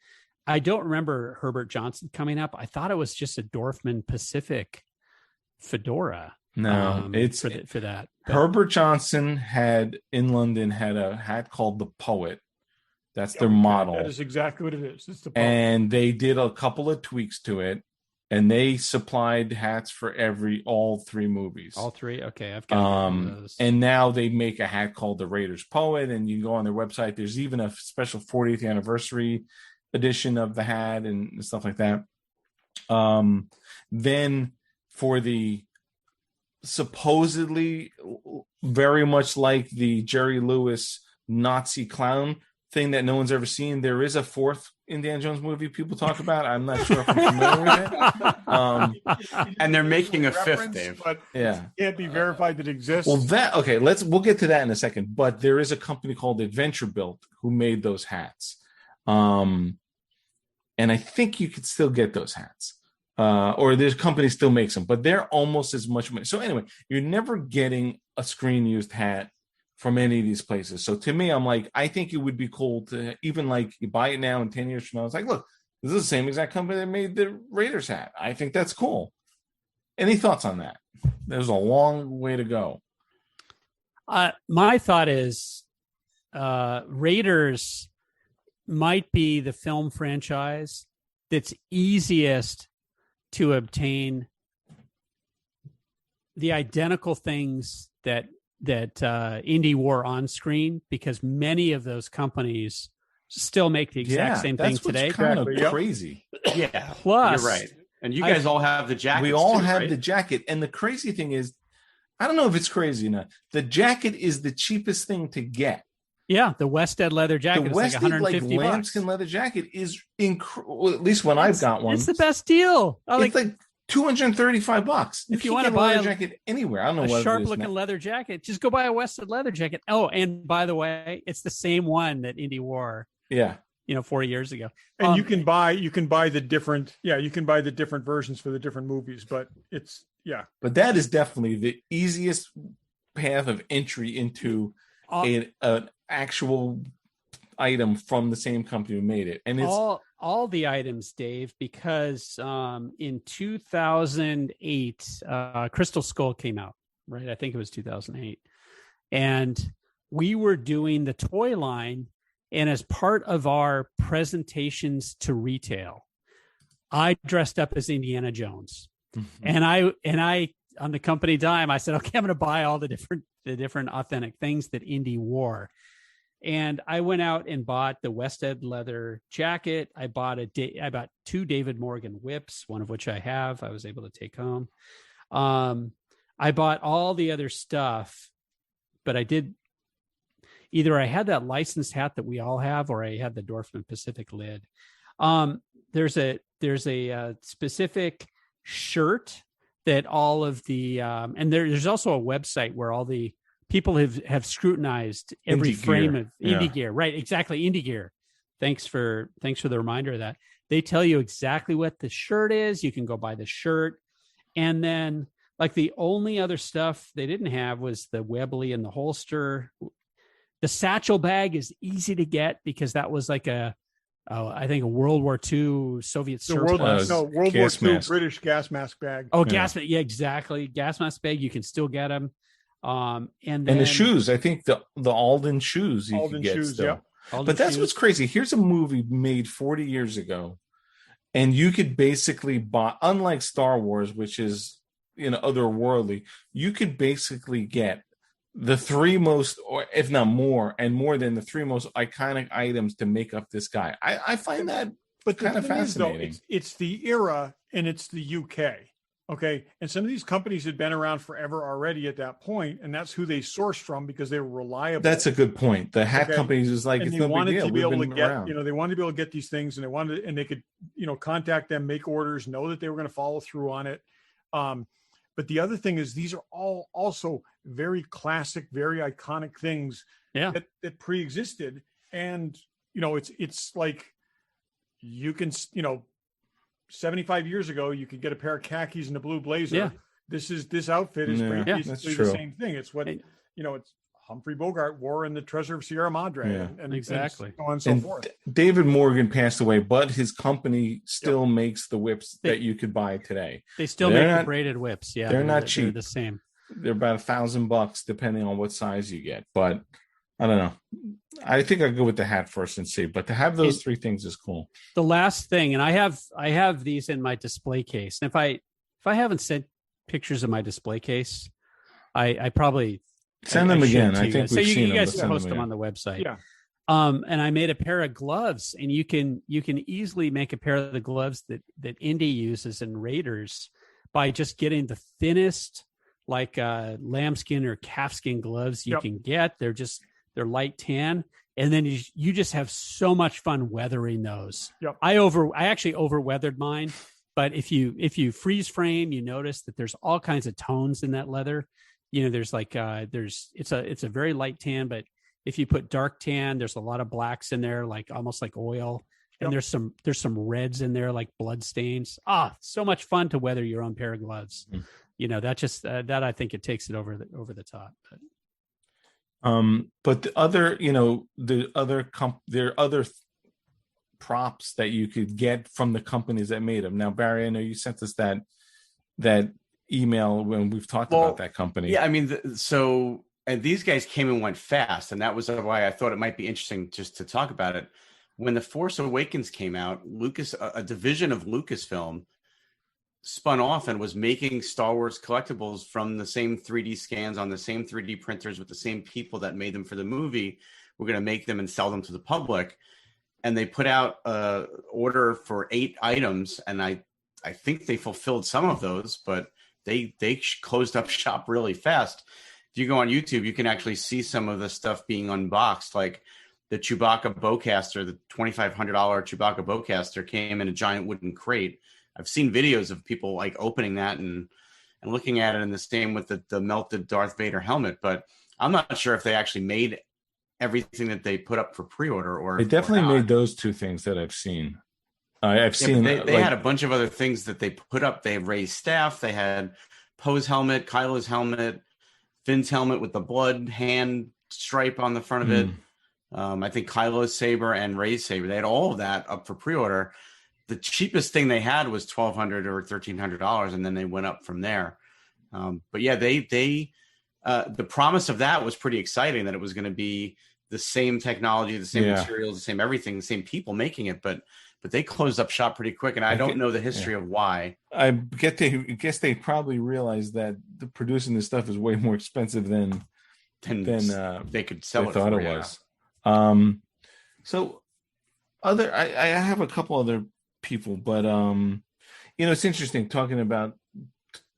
I don't remember Herbert Johnson coming up. I thought it was just a Dorfman Pacific fedora. No, it's for that. But Herbert Johnson in London had a hat called the Poet. That's their model. That is exactly what it is. It's the Poet. And they did a couple of tweaks to it, and they supplied hats for all three movies. All three? Okay, I've got those. And now they make a hat called the Raiders Poet, and you can go on their website. There's even a special 40th anniversary edition of the hat and stuff like that. Then for the supposedly very much like the Jerry Lewis Nazi clown thing that no one's ever seen, there is a fourth Indiana Jones movie people talk about. I'm not sure if I'm familiar with it. And they're making a fifth, Dave. But yeah, it can't be verified that it exists. Well, we'll get to that in a second. But there is a company called Adventure Built who made those hats. And I think you could still get those hats. Or this company still makes them, but they're almost as much money. So anyway, you're never getting a screen used hat from any of these places. So to me, I'm like, I think it would be cool to even like you buy it now and 10 years from now, it's like, look, this is the same exact company that made the Raiders hat. I think that's cool. Any thoughts on that? There's a long way to go. My thought is Raiders might be the film franchise that's easiest to obtain the identical things that Indy wore on screen, because many of those companies still make the exact same thing today. That's kind of crazy. Yeah. Plus, you're right. And you guys all have the jacket. We all have the jacket. And the crazy thing is, I don't know if it's crazy or not. The jacket is the cheapest thing to get. Yeah, the Wested leather jacket is like $150. Lambskin leather jacket is incredible. At least when I've got one, it's the best deal. It's like $235. If you want to buy a jacket anywhere, I don't know what sharp looking leather jacket, just go buy a Wested leather jacket. Oh, and by the way, it's the same one that Indy wore. Yeah, 40 years ago. And you can buy the different versions for the different movies, but but that is definitely the easiest path of entry into an actual item from the same company who made it. And it's all the items, Dave, because in 2008 Crystal Skull came out, right? I think it was 2008, and we were doing the toy line, And as part of our presentations to retail, I dressed up as Indiana Jones. And I on the company dime, I said, okay, I'm going to buy all the different authentic things that Indy wore. And I went out and bought the West End leather jacket. I bought 2 David Morgan whips, one of which I was able to take home. I bought all the other stuff, but I had that licensed hat that we all have, or I had the Dorfman Pacific lid. There's a specific shirt that all of the and there's also a website where all the people have scrutinized every frame of Indy gear. Right, exactly. Indy gear. Thanks for the reminder of that. They tell you exactly what the shirt is. You can go buy the shirt. And then like the only other stuff they didn't have was the Webley and the holster. The satchel bag is easy to get because that was like I think a World War II Soviet surplus. World War II British gas mask bag. Oh, gas mask. Yeah, exactly. Gas mask bag. You can still get them. And the shoes. I think the Alden shoes you can get still. Yeah. But that's what's crazy. Here's a movie made 40 years ago, and you could basically buy, unlike Star Wars, which is otherworldly, you could basically get the 3 most, or if not more, and more than the 3 most iconic items to make up this guy. I find that kind of fascinating. Though, it's the era and it's the UK. Okay. And some of these companies had been around forever already at that point, and that's who they sourced from because they were reliable. That's a good point. The hat companies is like, and it's they no wanted big deal. to be able to get, around. they wanted to be able to get these things, and they could, contact them, make orders, know that they were going to follow through on it. But the other thing is these are all also very classic, very iconic things that pre-existed. And, it's like you can, 75 years ago, you could get a pair of khakis and a blue blazer. Yeah. This outfit is basically the same thing. It's what, it's Humphrey Bogart wore in The Treasure of Sierra Madre. And exactly. And so on and so forth. David Morgan passed away, but his company still makes the whips that you could buy today. They still make the braided whips. Yeah. They're not cheap. They're the same. They're about $1,000 depending on what size you get. But I don't know. I think I'll go with the hat first and see. But to have those 3 things is cool. The last thing, and I have these in my display case. And if I haven't sent pictures of my display case, I probably send them again. I think we've seen you guys them. post them on the website. Yeah. And I made a pair of gloves, and you can easily make a pair of the gloves that Indy uses in Raiders by just getting the thinnest, like lambskin or calfskin gloves you can get. They're light tan, and then you just have so much fun weathering those. Yep. I actually over weathered mine, but if you freeze frame, you notice that there's all kinds of tones in that leather. There's like it's a very light tan, but if you put dark tan, there's a lot of blacks in there, like almost like oil. And there's some reds in there, like blood stains. So much fun to weather your own pair of gloves. That just that I think it takes it over the top. But the other, there are other props that you could get from the companies that made them. Now, Barry, I know you sent us that email when we've talked about that company. Yeah, I mean, and these guys came and went fast, and that was why I thought it might be interesting just to talk about it. When The Force Awakens came out, a division of Lucasfilm, spun off and was making Star Wars collectibles from the same 3D scans on the same 3D printers with the same people that made them for the movie. We're going to make them and sell them to the public. And they put out an order for 8 items, and I think they fulfilled some of those, but they closed up shop really fast. If you go on YouTube, you can actually see some of the stuff being unboxed, like the Chewbacca bowcaster, the $2,500 Chewbacca bowcaster came in a giant wooden crate. I've seen videos of people like opening that and looking at it, and the same with the melted Darth Vader helmet. But I'm not sure if they actually made everything that they put up for pre-order or. They definitely made those 2 things that I've seen. I've seen. They had a bunch of other things that they put up. They had Rey's staff. They had Poe's helmet, Kylo's helmet, Finn's helmet with the blood hand stripe on the front of it. I think Kylo's saber and Rey's saber. They had all of that up for pre-order. The cheapest thing they had was $1,200 or $1,300, and then they went up from there. But yeah, the promise of that was pretty exciting, that it was going to be the same technology, the same Yeah. materials, the same everything, the same people making it, but they closed up shop pretty quick, and I don't know the history of why. I guess they probably realized that producing this stuff is way more expensive than they could sell they it thought for, it yeah. was. So I have a couple other people, but it's interesting talking about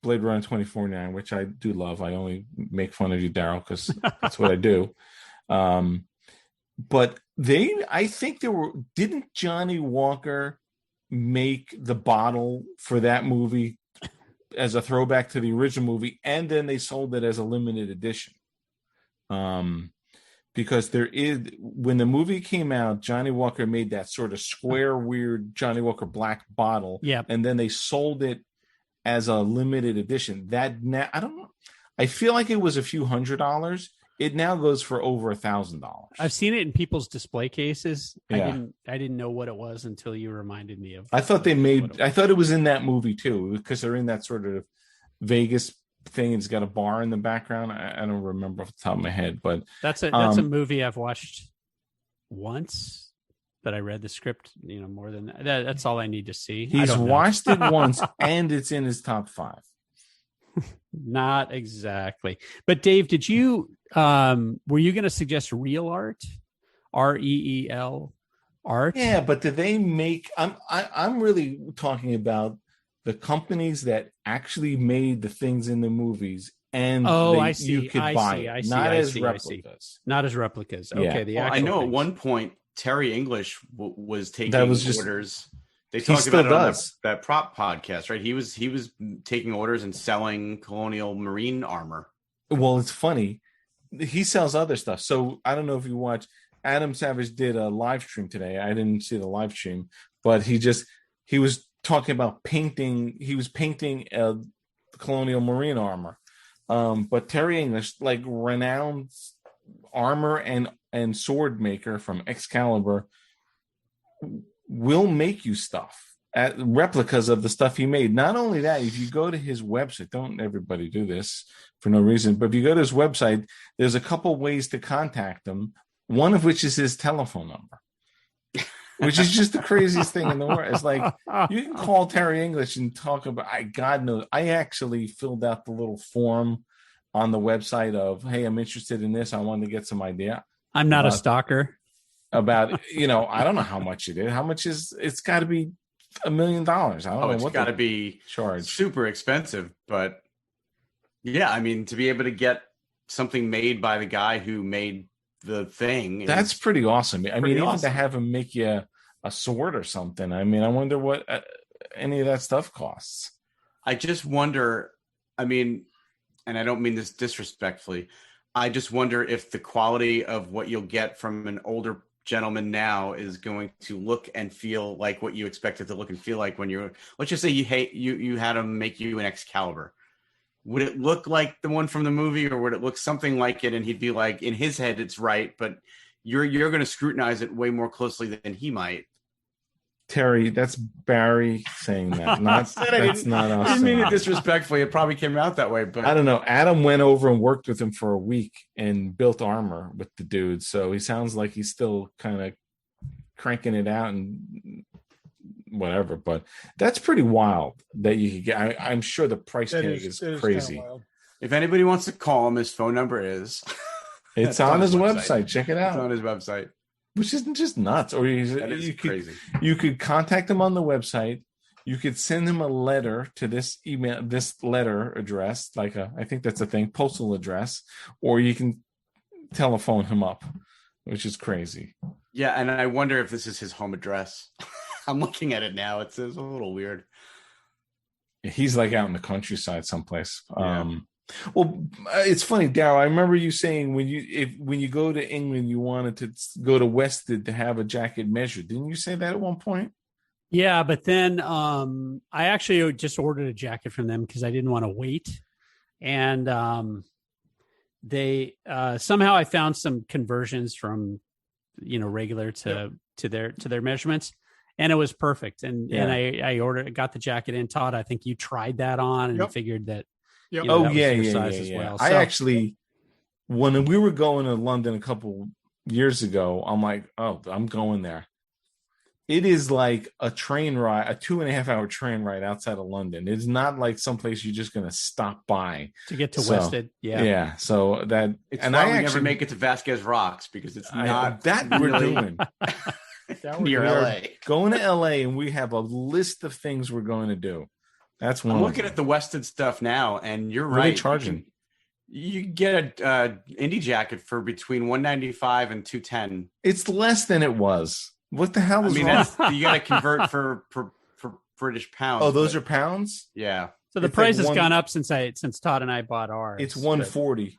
Blade Runner 2049, which I do love. I only make fun of you, Daryl, because that's what I do. But I think didn't Johnny Walker make the bottle for that movie as a throwback to the original movie, and then they sold it as a limited edition. Because when the movie came out, Johnny Walker made that sort of square, weird Johnny Walker black bottle. Yeah. And then they sold it as a limited edition. I don't know. I feel like it was a few $100s. It now goes for over $1,000. I've seen it in people's display cases. Yeah. I didn't know what it was until you reminded me of. I thought it was in that movie too, because they're in that sort of Vegas thing. It's got a bar in the background. I don't remember off the top of my head, but that's a movie I've watched once, but I read the script, more than that. That's all I need to see. He's watched it once, and it's in his top 5. Not exactly. But Dave, did you were you going to suggest Real Art? REEL art? Yeah, but do they make I'm really talking about the companies that actually made the things in the movies, and I see. You could buy it, not as replicas. Not as replicas. Yeah. Okay, the Well, I actual know things. At one point Terry English was taking orders. They He talked still about it on does. that prop podcast, right? He was taking orders and selling colonial marine armor. Well, it's funny. He sells other stuff. So I don't know if you watch. Adam Savage did a live stream today. I didn't see the live stream, but he was talking about painting. He was painting colonial marine armor. But Terry English, like renowned armor and sword maker from Excalibur, will make you stuff at replicas of the stuff he made. Not only that, if you go to his website, don't everybody do this for no reason, but if you go to his website, there's a couple ways to contact him, one of which is his telephone number, which is just the craziest thing in the world. It's like you can call Terry English and talk about, God knows, I actually filled out the little form on the website of, hey, I'm interested in this, I wanted to get some idea. I'm not a stalker. About, I don't know how much it is. How much it's got to be $1 million. I don't know. It's got to be super expensive. But yeah, I mean, to be able to get something made by the guy who made the thing. That's pretty awesome. I mean, even to have him make you a sword or something. I mean, I wonder what any of that stuff costs. I just wonder, I mean, and I don't mean this disrespectfully, I just wonder if the quality of what you'll get from an older gentleman now is going to look and feel like what you expect it to look and feel like when let's just say you had him make you an Excalibur. Would it look like the one from the movie, or would it look something like it? And he'd be like, in his head, it's right, but you're going to scrutinize it way more closely than he might. Terry, that's Barry saying that. Not us. I didn't mean it disrespectfully. It probably came out that way, but I don't know. Adam went over and worked with him for a week and built armor with the dude. So he sounds like he's still kind of cranking it out and whatever. But that's pretty wild that you could get. I'm sure the price tag is crazy. If anybody wants to call him, his phone number is. It's on his website. Check it out. It's on his website. Which isn't just nuts. Or crazy. You could contact him on the website. You could send him a letter to this email, this letter address, like I think that's a thing, postal address, or you can telephone him up, which is crazy. Yeah, and I wonder if this is his home address. I'm looking at it now. It's a little weird. He's like out in the countryside someplace. Yeah. Well, it's funny, Darryl. I remember you saying when you go to England, you wanted to go to Wested to have a jacket measured. Didn't you say that at one point? Yeah, but then I actually just ordered a jacket from them because I didn't want to wait, and they somehow I found some conversions from regular to their measurements, and it was perfect. And I got the jacket in. Todd, I think you tried that on and figured that. Yep. That was your size as well. I actually, when we were going to London a couple years ago. I'm like, oh, I'm going there. It is like a train ride, a 2.5 hour train ride outside of London. It's not like someplace you're just going to stop by to get to Wested. Yeah. Yeah. So that, It's and why I we actually never make it to Vasquez Rocks because it's not that we're really doing. near LA. Going to LA, and we have a list of things we're going to do. That's one. I'm looking at the Wested stuff now, and you're what right. Are they charging? You get a Indy jacket for between $195 and $210. It's less than it was. What the hell is wrong? That's, you got to convert for British pounds. Oh, those are pounds? Yeah. So the price has gone up since Todd and I bought ours. It's 140.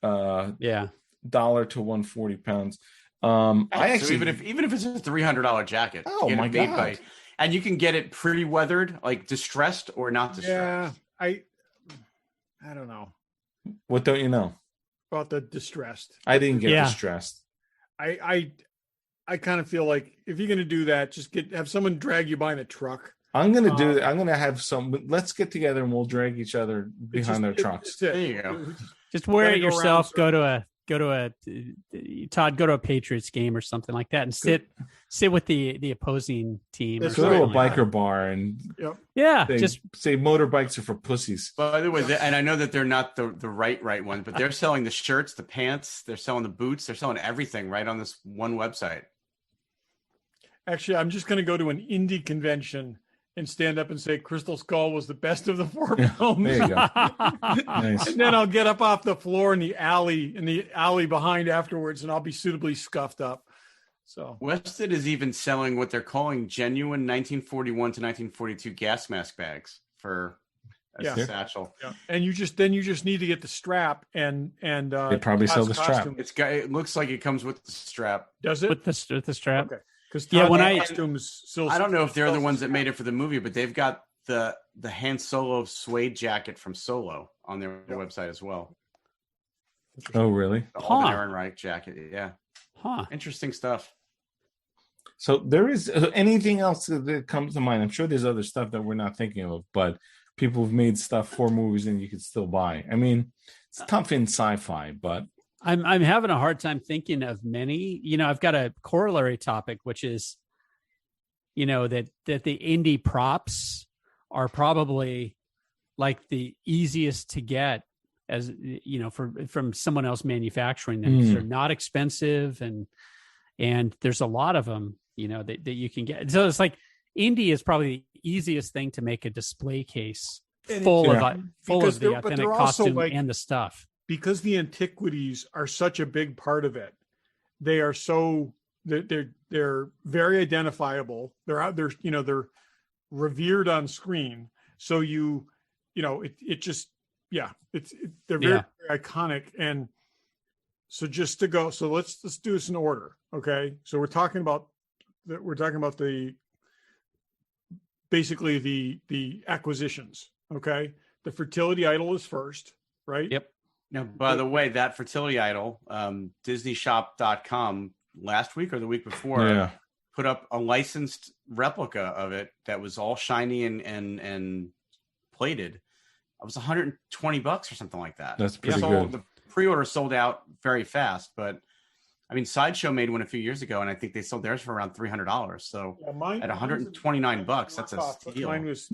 Yeah. Dollar to 140 pounds. I actually even if it's a $300 jacket. Oh my God. And you can get it pre-weathered, like distressed or not distressed. Yeah, I don't know. What don't you know about the distressed? I didn't get distressed. I kind of feel like if you're going to do that, just have someone drag you by in a truck. I'm going to do it. I'm going to have let's get together and we'll drag each other behind their trucks. There you go. Just wear it yourself. Go to a Patriots game or something like that, and sit with the opposing team. Go to a biker bar and just say motorbikes are for pussies. By the way, and I know that they're not the right ones, but they're selling the shirts, the pants, they're selling the boots, they're selling everything right on this one website. Actually, I'm just going to go to an Indy convention and stand up and say Crystal Skull was the best of the 4 films. There you go. Nice. And then I'll get up off the floor in the alley behind afterwards, and I'll be suitably scuffed up. So Wested is even selling what they're calling genuine 1941 to 1942 gas mask bags for a satchel. Yeah. And you just need to get the strap and they probably sell the strap. It looks like it comes with the strap. Does it? With the strap? Okay. Because costumes I don't know if they're the ones that made it for the movie, but they've got the Han Solo suede jacket from Solo on their website as well. Oh, really? The Alden Ehrenreich jacket. Yeah. Huh. Interesting stuff. So there is anything else that comes to mind? I'm sure there's other stuff that we're not thinking of, but people have made stuff for movies and you could still buy. I mean, it's tough in sci-fi, but I'm having a hard time thinking of many. I've got a corollary topic, which is, that the indie props are probably like the easiest to get as from someone else manufacturing them. They're not expensive and there's a lot of them, that you can get. So it's like indie is probably the easiest thing to make a display case full of the authentic costume and the stuff. Because the antiquities are such a big part of it, they're very identifiable. They're out there, they're revered on screen. So they're very iconic. And so just to go, so let's do this in order. Okay. So we're talking about basically the acquisitions. Okay. The fertility idol is first, right? Yep. Now, by the way, that fertility idol, DisneyShop.com last week or the week before put up a licensed replica of it that was all shiny and plated. It was $120 or something like that. That's pretty good. The pre-order sold out very fast, but I mean, Sideshow made one a few years ago, and I think they sold theirs for around $300. So at $129, that's a steal. Mine was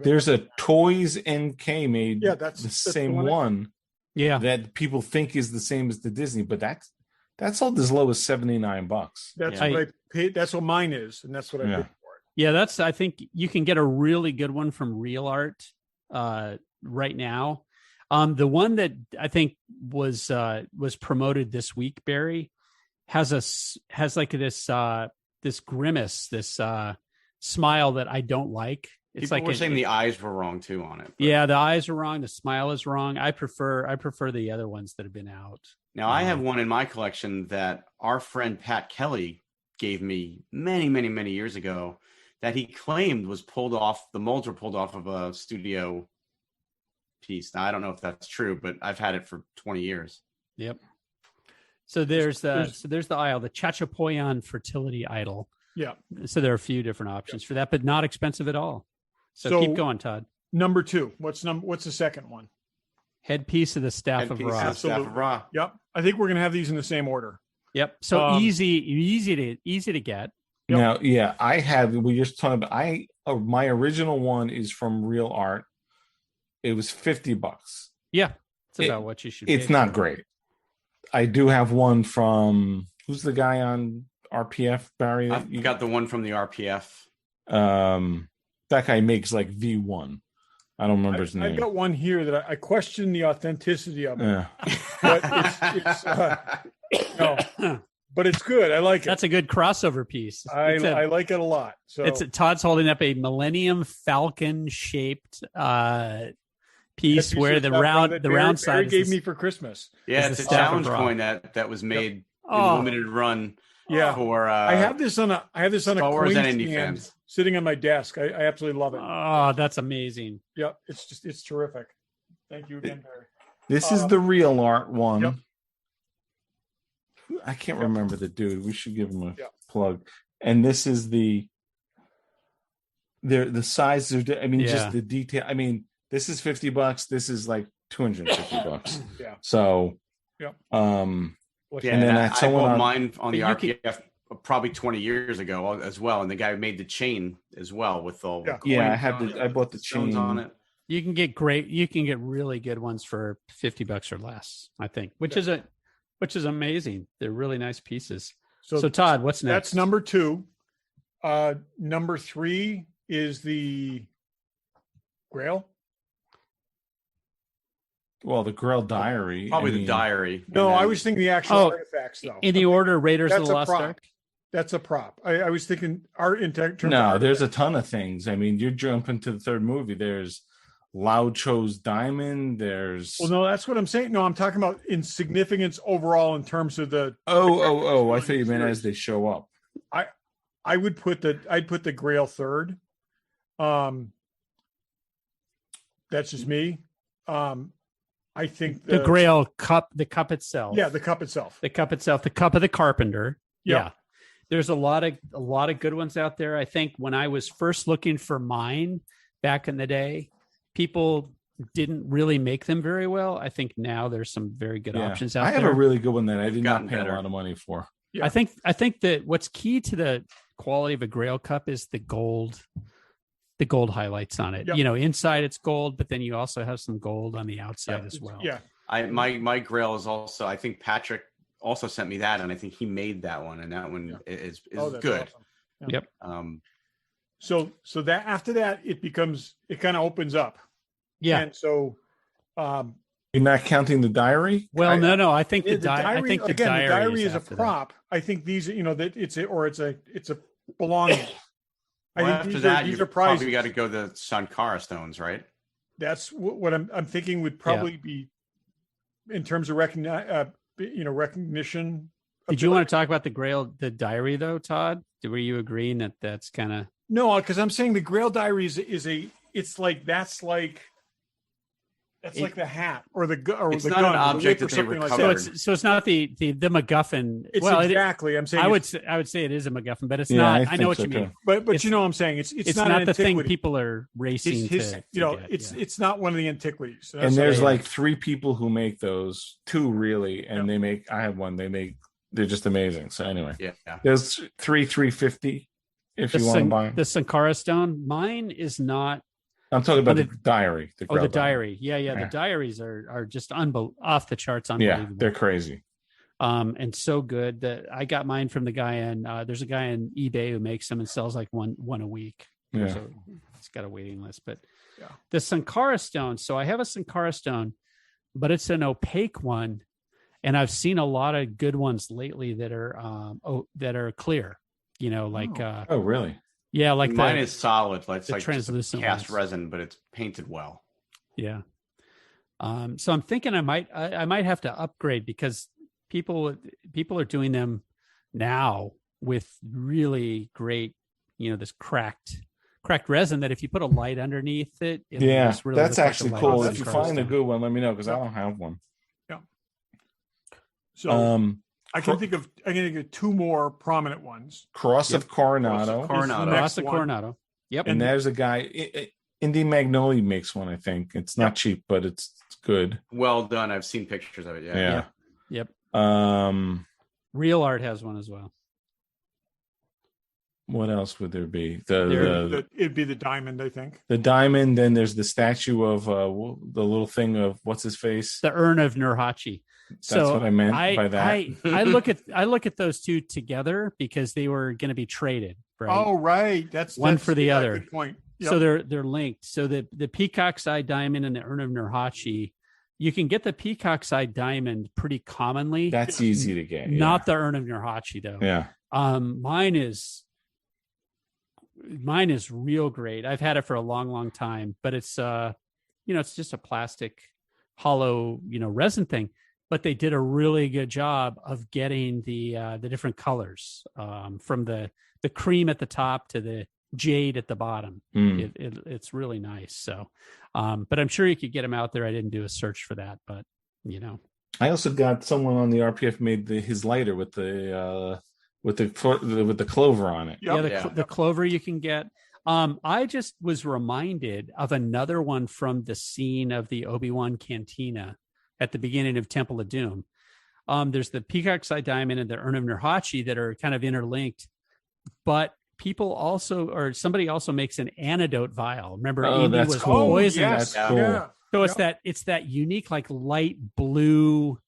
there's a Toys NK made that's the same one. Yeah, that people think is the same as the Disney, but that's sold as low as $79. That's what I paid. That's what mine is, and that's what I paid for it. Yeah, I think you can get a really good one from Real Art right now. The one that I think was promoted this week, Barry, has like this grimace, this smile that I don't like. It's People like were saying the eyes were wrong too on it. But. Yeah, the eyes are wrong. The smile is wrong. I prefer the other ones that have been out. Now I have one in my collection that our friend Pat Kelly gave me many, many, many years ago that he claimed was pulled off. The molds were pulled off of a studio piece. Now I don't know if that's true, but I've had it for 20 years. Yep. So there's the idol, the Chachapoyan fertility idol. Yeah. So there are a few different options for that, but not expensive at all. So keep going, Todd. Number 2. What's the second one? Headpiece of the Staff of Ra. Absolutely. Yep. I think we're going to have these in the same order. Yep. So easy to get. Yep. Now, yeah, I have. We just talking about. My original one is from Real Art. It was $50. Yeah, it's about what you should. It's pay not for. great. I do have one from who's the guy on RPF, Barry? I've got the one from the RPF. That guy makes like V1. I don't remember his name. I've got one here that I question the authenticity of it. Yeah. But it's no, but it's good. I like it. That's a good crossover piece. I like it a lot. So Todd's holding up a Millennium Falcon shaped piece where the round side Barry gave me for Christmas. Yeah, it's a challenge coin that was made in limited run. Yeah, for I have this on a Star Wars coin and Indy stand fans. sitting on my desk. I absolutely love it. Oh, that's amazing. Yeah, it's terrific. Thank you again, Barry. This is the Real Art one. Yep. I can't remember the dude. We should give him a plug. And this is the size of. I mean, just the detail. I mean, this is $50. This is like $250. Yeah. So. Yep. And then I bought mine on the RPF probably 20 years ago as well, and the guy made the chain as well with all. I bought the chain on it. You can get really good ones for $50 or less, I think, which is amazing. They're really nice pieces. So Todd, what's next? That's number 2. Number 3 is the Grail. Well, the Grail Diary. Probably the diary. No, I was thinking the actual artifacts, though. In the order, Raiders of the Lost prop. Ark. That's a prop. I was thinking art in terms. No, there's a ton of things. I mean, you're jumping to the third movie. There's Lao Cho's Diamond. There's. Well, no, that's what I'm saying. No, I'm talking about in significance overall in terms of the. I thought you meant as they show up. I'd put the Grail third. That's just me. I think the Grail cup, the cup itself. Yeah, the cup itself. The cup of the Carpenter. Yep. Yeah. There's a lot of good ones out there. I think when I was first looking for mine back in the day, people didn't really make them very well. I think now there's some very good options out there. I have a really good one that I did not pay a lot of money for. Yeah. I think that what's key to the quality of a Grail cup is the gold highlights on it. Yep. Inside it's gold, but then you also have some gold on the outside as well. Yeah. My Grail is also, I think Patrick also sent me that, and I think he made that one, and that one is good. Awesome. Yep. So that after that it kind of opens up. Yeah. And so you're not counting the diary? Well, no. I think the diary. I think the diary is a prop. That. I think these, that it's a belonging. Well, I think these are prizes. Probably got to go the Sankara stones, right? That's what I'm thinking would probably be in terms of recognition. Did you want to talk about the Grail, the diary, though, Todd? Were you agreeing that that's kind of no? Because I'm saying the Grail diary it's like like the hat or the gun. It's not an object that they recovered. So it's not the MacGuffin. It's exactly. I'm saying I would say it is a MacGuffin, but it's not. I know what you mean. But I'm saying it's not the thing people are racing to. It's not one of the antiquities. And there's like 3 people who make those, 2 really, and they make. I have one. They're just amazing. So anyway, there's 350 if you want to buy them. The Sankara stone. Mine is not. I'm talking about the diary. The diary. Yeah. The diaries are just off the charts. Unbelievable. Yeah, they're crazy. And so good that I got mine from the guy there's a guy on eBay who makes them and sells like one a week. Yeah. So it's got a waiting list, but the Sankara stone. So I have a Sankara stone, but it's an opaque one. And I've seen a lot of good ones lately that are clear, oh, really? Yeah, like mine is solid. It's like translucent cast resin, but it's painted well. Yeah. So I'm thinking I might have to upgrade because people are doing them now with really great, this cracked resin that if you put a light underneath it, really that's actually cool. If you Sankara find stone. a good one, let me know because I don't have one. Yeah. So I can think of 2 more prominent ones. Cross of Coronado. Cross of Coronado. Yep. And there's a guy, Indy Magnoli makes one, I think. It's not cheap, but it's good. Well done. I've seen pictures of it. Yeah. Yep. Real Art has one as well. What else would there be? It'd be the diamond, I think. The diamond. Then there's the statue of the little thing of what's his face. The urn of Nurhaci. That's what I meant by that. I look at those two together because they were going to be traded. Right? Oh, right. That's one for the other. Good point. Yep. So they're linked. So the peacock's eye diamond and the urn of Nurhaci, you can get the peacock's eye diamond pretty commonly. That's easy to get. Not the urn of Nurhaci though. Yeah. Mine is real great. I've had it for a long time, but it's it's just a plastic hollow, resin thing. But they did a really good job of getting the different colors from the cream at the top to the jade at the bottom. It's really nice. So, but I'm sure you could get them out there. I didn't do a search for that, but I also got someone on the RPF made his lighter with the clover on it. Yep. The clover you can get. I just was reminded of another one from the scene of the Obi-Wan Cantina at the beginning of Temple of Doom. There's the Peacock's Eye Diamond and the Urn of Nurhaci that are kind of interlinked, but somebody also makes an antidote vial. Remember, Indy was poisoned. That's cool. Yeah. So it's that unique, like light blue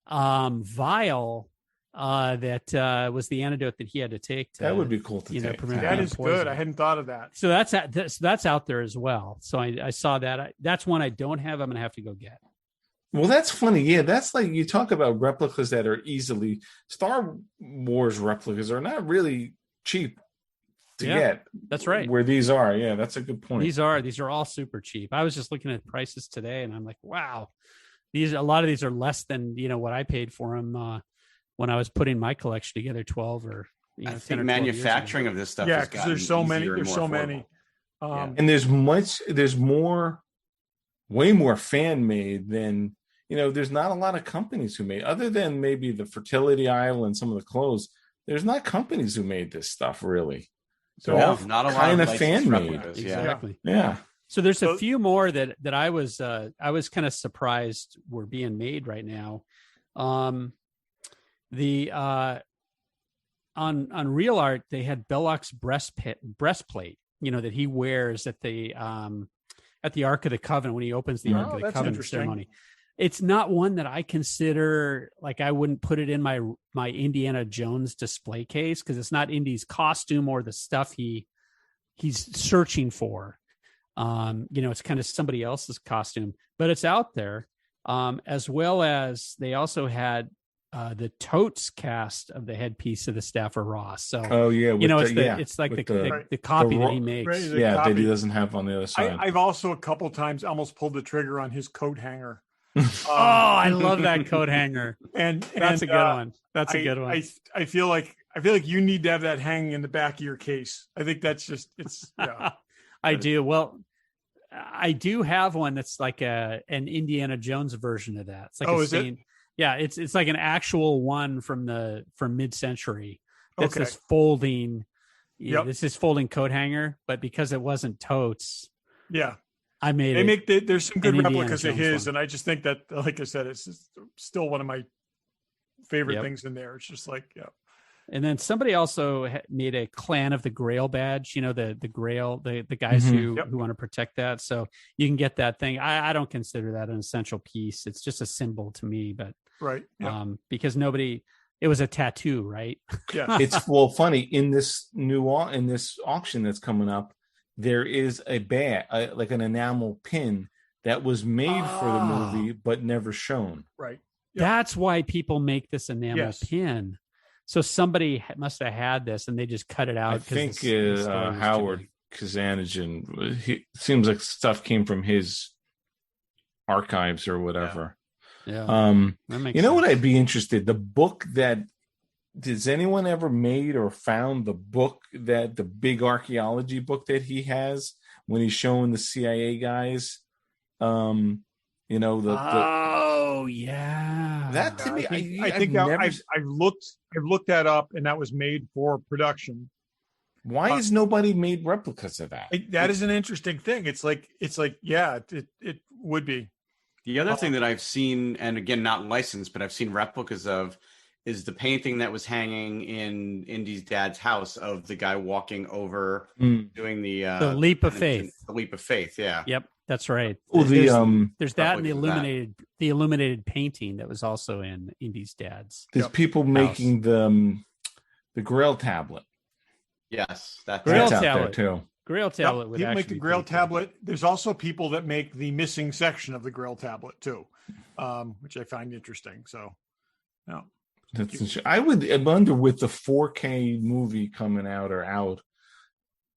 vial that was the antidote that he had to take. That would be cool to take. That is good. I hadn't thought of that. So that's out there as well. So I saw that. That's one I don't have. I'm going to have to go get. Well, that's funny. Yeah, that's like you talk about replicas that are easily Star Wars replicas are not really cheap to get. That's right. Where these are. Yeah, that's a good point. These are all super cheap. I was just looking at prices today and I'm like, wow, a lot of these are less than, what I paid for them when I was putting my collection together 12 or I think manufacturing of this stuff has because there's so many. There's so many. And there's way more fan made than there's not a lot of companies who made, other than maybe the Fertility Isle and some of the clothes. There's not companies who made this stuff really. So not a lot kind of fan made. Exactly. Yeah. So there's a few more that I was kind of surprised were being made right now. On Real Art, they had Belloc's breastplate, that he wears at the Ark of the Covenant when he opens the Ark of the Covenant ceremony. It's not one that I consider, like I wouldn't put it in my Indiana Jones display case because it's not Indy's costume or the stuff he's searching for. It's kind of somebody else's costume, but it's out there. As well as they also had the totes cast of the headpiece of the Staffer Ross. So it's like the copy that he makes. That he doesn't have on the other side. I've also a couple times almost pulled the trigger on his coat hanger. I love that coat hanger. And that's a good one. That's a good one. I feel like you need to have that hanging in the back of your case. I think that's just I do. Well, I do have one that's like an Indiana Jones version of that. It's like is it? Yeah, it's like an actual one from mid-century. That's this folding. This is folding coat hanger, but because it wasn't totes. Yeah. I made there's some good replicas of his, and I just think that, like I said, it's just still one of my favorite things in there. It's just like, And then somebody also made a Clan of the Grail badge. The Grail, the guys who want to protect that. So you can get that thing. I don't consider that an essential piece. It's just a symbol to me, but because it was a tattoo, right? Yeah. It's funny in this auction that's coming up. There is a like an enamel pin that was made for the movie, but never shown. Right. Yep. That's why people make this enamel pin. So somebody must have had this and they just cut it out. I think Howard Kazanajan, he seems like stuff came from his archives or whatever. Yeah. That makes sense. What I'd be interested, the book that, does anyone ever made or found the book that the big archaeology book that he has when he's showing the CIA guys? Yeah. That to me, I think I've looked that up, and that was made for production. Why has nobody made replicas of that? That is an interesting thing. It's like it would be. The other thing that I've seen, and again, not licensed, but I've seen replicas of, is the painting that was hanging in Indy's dad's house of the guy walking over doing the leap of faith. The leap of faith, yeah. Yep, that's right. Oh, there's that and replicas the illuminated painting that was also in Indy's dad's. There's people making the Grail tablet. Yes, That's Grail out there tablet. too. Grail tablet would people actually make the be Grail pretty cool. tablet. There's also people that make the missing section of the Grail tablet too, which I find interesting. So, no. I would wonder with the 4K movie coming out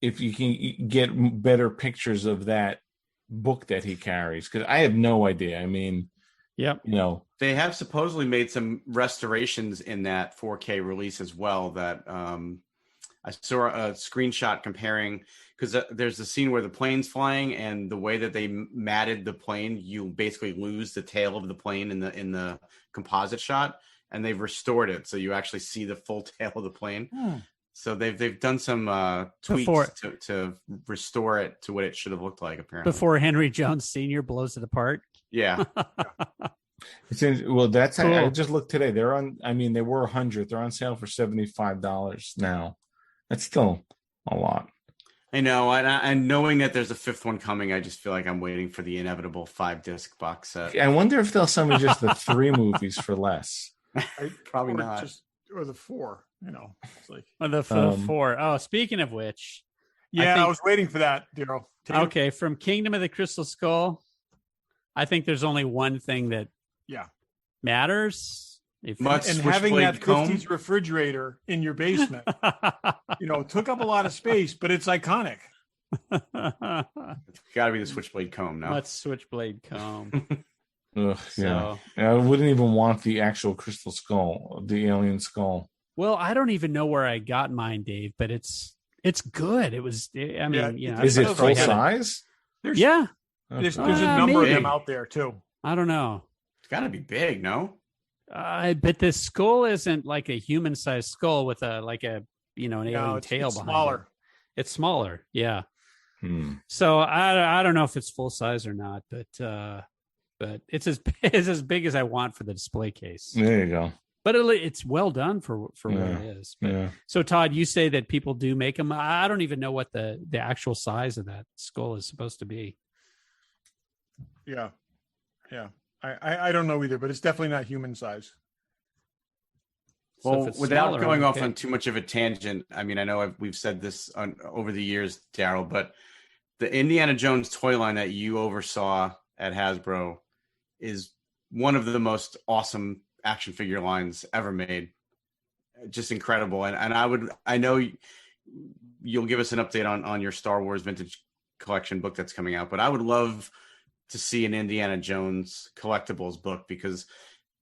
if you can get better pictures of that book that he carries, because I have no idea. I mean, yep, they have supposedly made some restorations in that 4K release as well. That I saw a screenshot comparing, because there's a scene where the plane's flying, and the way that they matted the plane, you basically lose the tail of the plane in the composite shot. And they've restored it, so you actually see the full tail of the plane. So they've done some tweaks to restore it to what it should have looked like. Apparently, before Henry Jones Sr. blows it apart. Yeah. Well, that's cool. I just looked today. They're on. I mean, they were $100. They're on sale for $75 now. That's still a lot. I know, and knowing that there's a fifth one coming, I just feel like I'm waiting for the inevitable 5-disc box set. I wonder if they'll sell me just the 3 movies for less. Probably not. Or the 4, it's like the 4. Oh, speaking of which, I was waiting for that, Daryl. Okay, from Kingdom of the Crystal Skull, I think there's only one thing that matters. And having that 50s refrigerator in your basement, took up a lot of space, but it's iconic. It's got to be the switchblade comb now. Let's switchblade comb. Ugh, yeah. I wouldn't even want the actual crystal skull, the alien skull. Well, I don't even know where I got mine, Dave, but it's good. It was. I mean, is it full size? There's a number of them out there too. I don't know. It's got to be big, no? But the skull isn't like a human-sized skull with an alien tail behind smaller. it. It's smaller, yeah. So I don't know if it's full size or not, but it's as big as I want for the display case. There you go. But it's well done for what it is. But, so Todd, you say that people do make them. I don't even know what the actual size of that skull is supposed to be. Yeah. I don't know either, but it's definitely not human size. Well, without going off on too much of a tangent, I mean, I know we've said this over the years, Daryl, but the Indiana Jones toy line that you oversaw at Hasbro is one of the most awesome action figure lines ever made. Just incredible. And I know you'll give us an update on your Star Wars vintage collection book that's coming out, but I would love to see an Indiana Jones collectibles book, because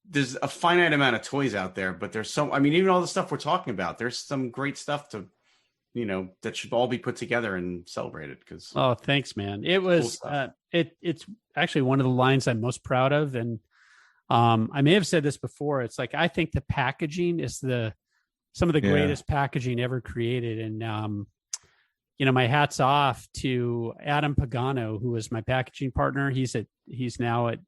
there's a finite amount of toys out there, but there's even all the stuff we're talking about, there's some great stuff to, that should all be put together and celebrated. Oh, thanks, man. It was, it's actually one of the lines I'm most proud of. And I may have said this before. It's like, I think the packaging is some of the greatest packaging ever created. And, my hat's off to Adam Pagano, who was my packaging partner. He's now at,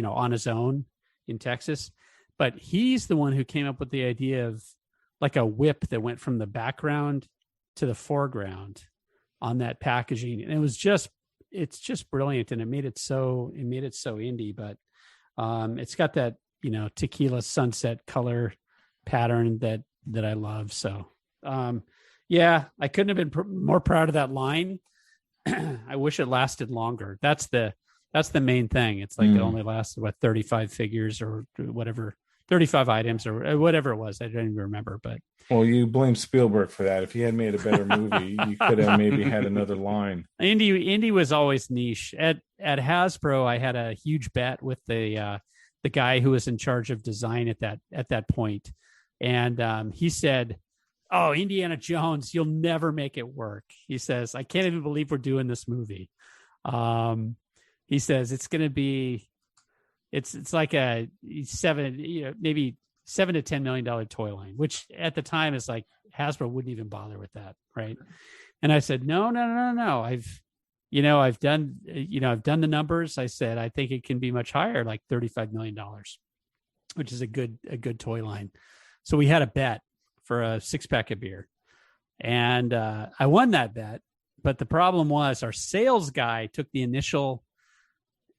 on his own in Texas, but he's the one who came up with the idea of like a whip that went from the background to the foreground on that packaging. And it's just brilliant. And it made it so indie, but it's got that, tequila sunset color pattern that I love. So, I couldn't have been more proud of that line. I wish it lasted longer. That's the main thing. It's like it only lasted 35 figures or whatever, 35 items or whatever it was. I don't even remember, but. Well, you blame Spielberg for that. If he had made a better movie, you could have maybe had another line. Indy was always niche. At Hasbro, I had a huge bet with the guy who was in charge of design at that point. And he said, "Oh, Indiana Jones, you'll never make it work." He says, "I can't even believe we're doing this movie." He says it's going to be, it's like a maybe $7 to $10 million toy line, which at the time is like Hasbro wouldn't even bother with that, right? And I said, no. I've done the numbers. I said I think it can be much higher, like $35 million, which is a good toy line. So we had a bet for a 6-pack of beer. And I won that bet. But the problem was our sales guy took the initial,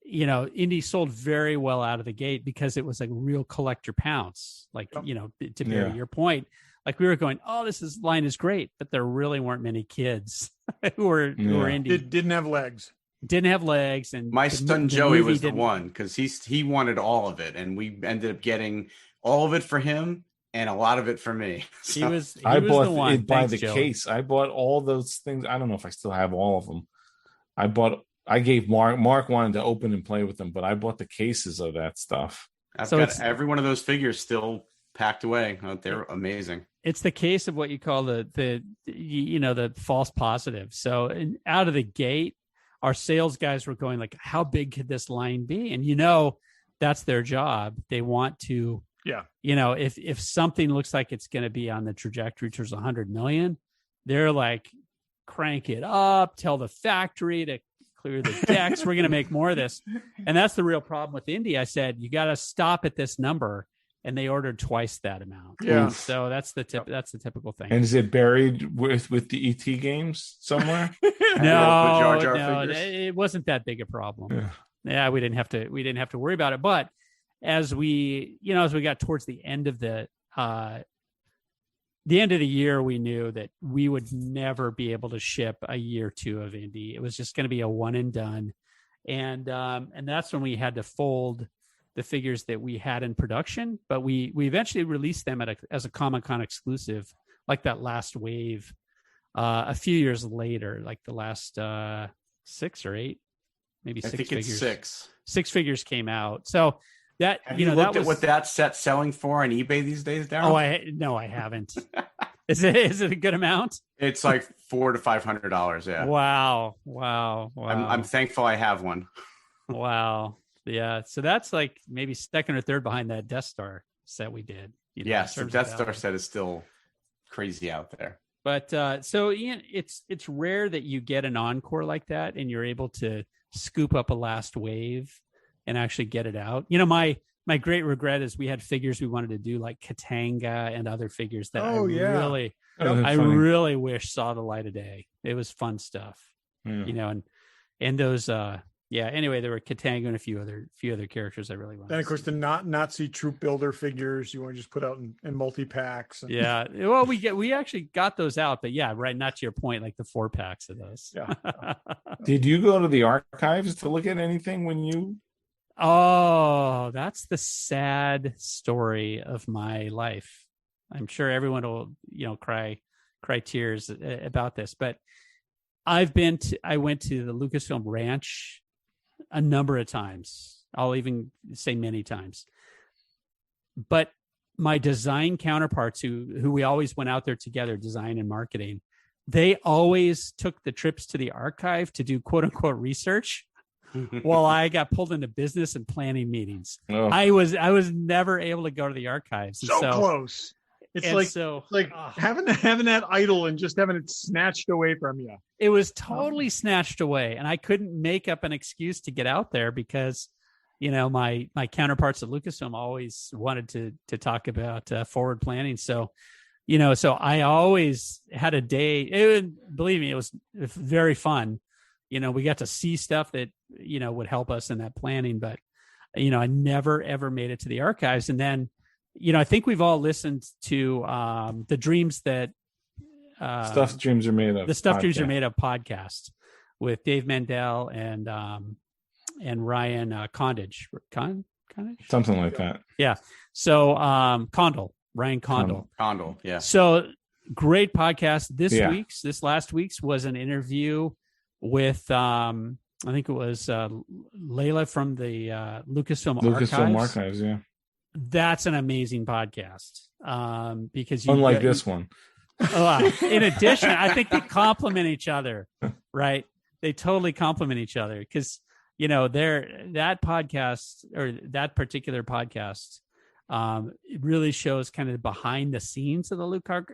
Indy sold very well out of the gate because it was a real collector pounce. Like, to Barry, your point, like we were going, oh, line is great. But there really weren't many kids who were Indy. Didn't have legs. Didn't have legs. And my son Joey was the one because he wanted all of it. And we ended up getting all of it for him. And a lot of it for me. So he was I bought the one. it by the Joey. case. I bought all those things. I don't know if I still have all of them. I gave Mark wanted to open and play with them, but I bought the cases of that stuff. I've got every one of those figures still packed away. They're amazing. It's the case of what you call the false positive. So out of the gate, our sales guys were going like, how big could this line be? And that's their job. They want to. Yeah. If something looks like it's going to be on the trajectory towards 100 million, they're like, crank it up, tell the factory to clear the decks. We're going to make more of this. And that's the real problem with Indy. I said, you got to stop at this number. And they ordered twice that amount. Yeah. So that's the typical thing. And is it buried with the ET games somewhere? No, it wasn't that big a problem. Yeah, we didn't have to worry about it. But as we got towards the end of the year, we knew that we would never be able to ship a year 2 of Indy. It was just going to be a one and done. And that's when we had to fold the figures that we had in production, but we eventually released them as a Comic-Con exclusive, like that last wave, a few years later, like the last 6 or 8, maybe 6 figures. It's 6. 6 figures came out. So that, Have you looked at what that set's selling for on eBay these days, Darryl? No, I haven't. Is it a good amount? It's like $400 to $500. Yeah. Wow. I'm thankful I have one. Wow. Yeah. So that's like maybe second or third behind that Death Star set we did. Yes. The Death Star set is still crazy out there. But so Ian, it's rare that you get an encore like that and you're able to scoop up a last wave and actually get it out. My great regret is we had figures we wanted to do like Katanga and other figures that I really wish saw the light of day. It was fun stuff, and those, anyway, there were Katanga and a few other characters I really wanted. Then of course the Nazi troop builder figures you want to just put out in multi-packs. Yeah. Well, we actually got those out, but yeah, right. Not to your point, like the 4-packs of those. Yeah. Did you go to the archives to look at anything when you? Oh, that's the sad story of my life. I'm sure everyone will, cry tears about this, but I went to the Lucasfilm Ranch a number of times. I'll even say many times. But my design counterparts who we always went out there together, design and marketing, they always took the trips to the archive to do quote unquote research. While I got pulled into business and planning meetings. Oh. I was never able to go to the archives. So close. It's like having that idol and just having it snatched away from you. It was totally snatched away, and I couldn't make up an excuse to get out there because, my counterparts at Lucasfilm always wanted to talk about forward planning. So, so I always had a day. Believe me, it was very fun. We got to see stuff that, would help us in that planning, but, I never, ever made it to the archives. And then, I think we've all listened to the Dreams That Stuff Dreams Are Made Of. The Stuff Dreams Are Made Of podcast with Dave Mandel and Ryan Condage. Something like that. Yeah. So Ryan Condal. Condal, yeah. So great podcast. This last week's was an interview with I think it was Layla from the Lucasfilm Archives. Yeah, that's an amazing podcast because unlike this one. In addition, I think they complement each other, right? They totally complement each other because that podcast or that particular podcast it really shows kind of behind the scenes of the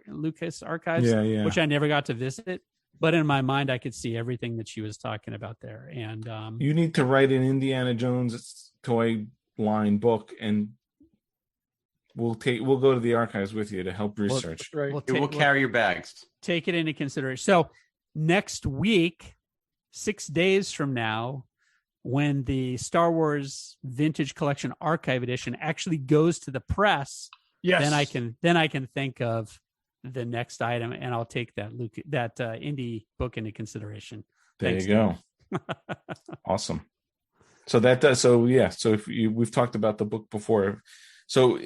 Lucas Archives, which I never got to visit. But in my mind, I could see everything that she was talking about there. And you need to write an Indiana Jones toy line book and we'll go to the archives with you to help research. Right. We'll carry your bags. Take it into consideration. So next week, 6 days from now, when the Star Wars Vintage Collection Archive Edition actually goes to the press, Yes. then I can think of the next item, and I'll take that Indy book into consideration. There Thanks, you go. Awesome. So if we've talked about the book before. So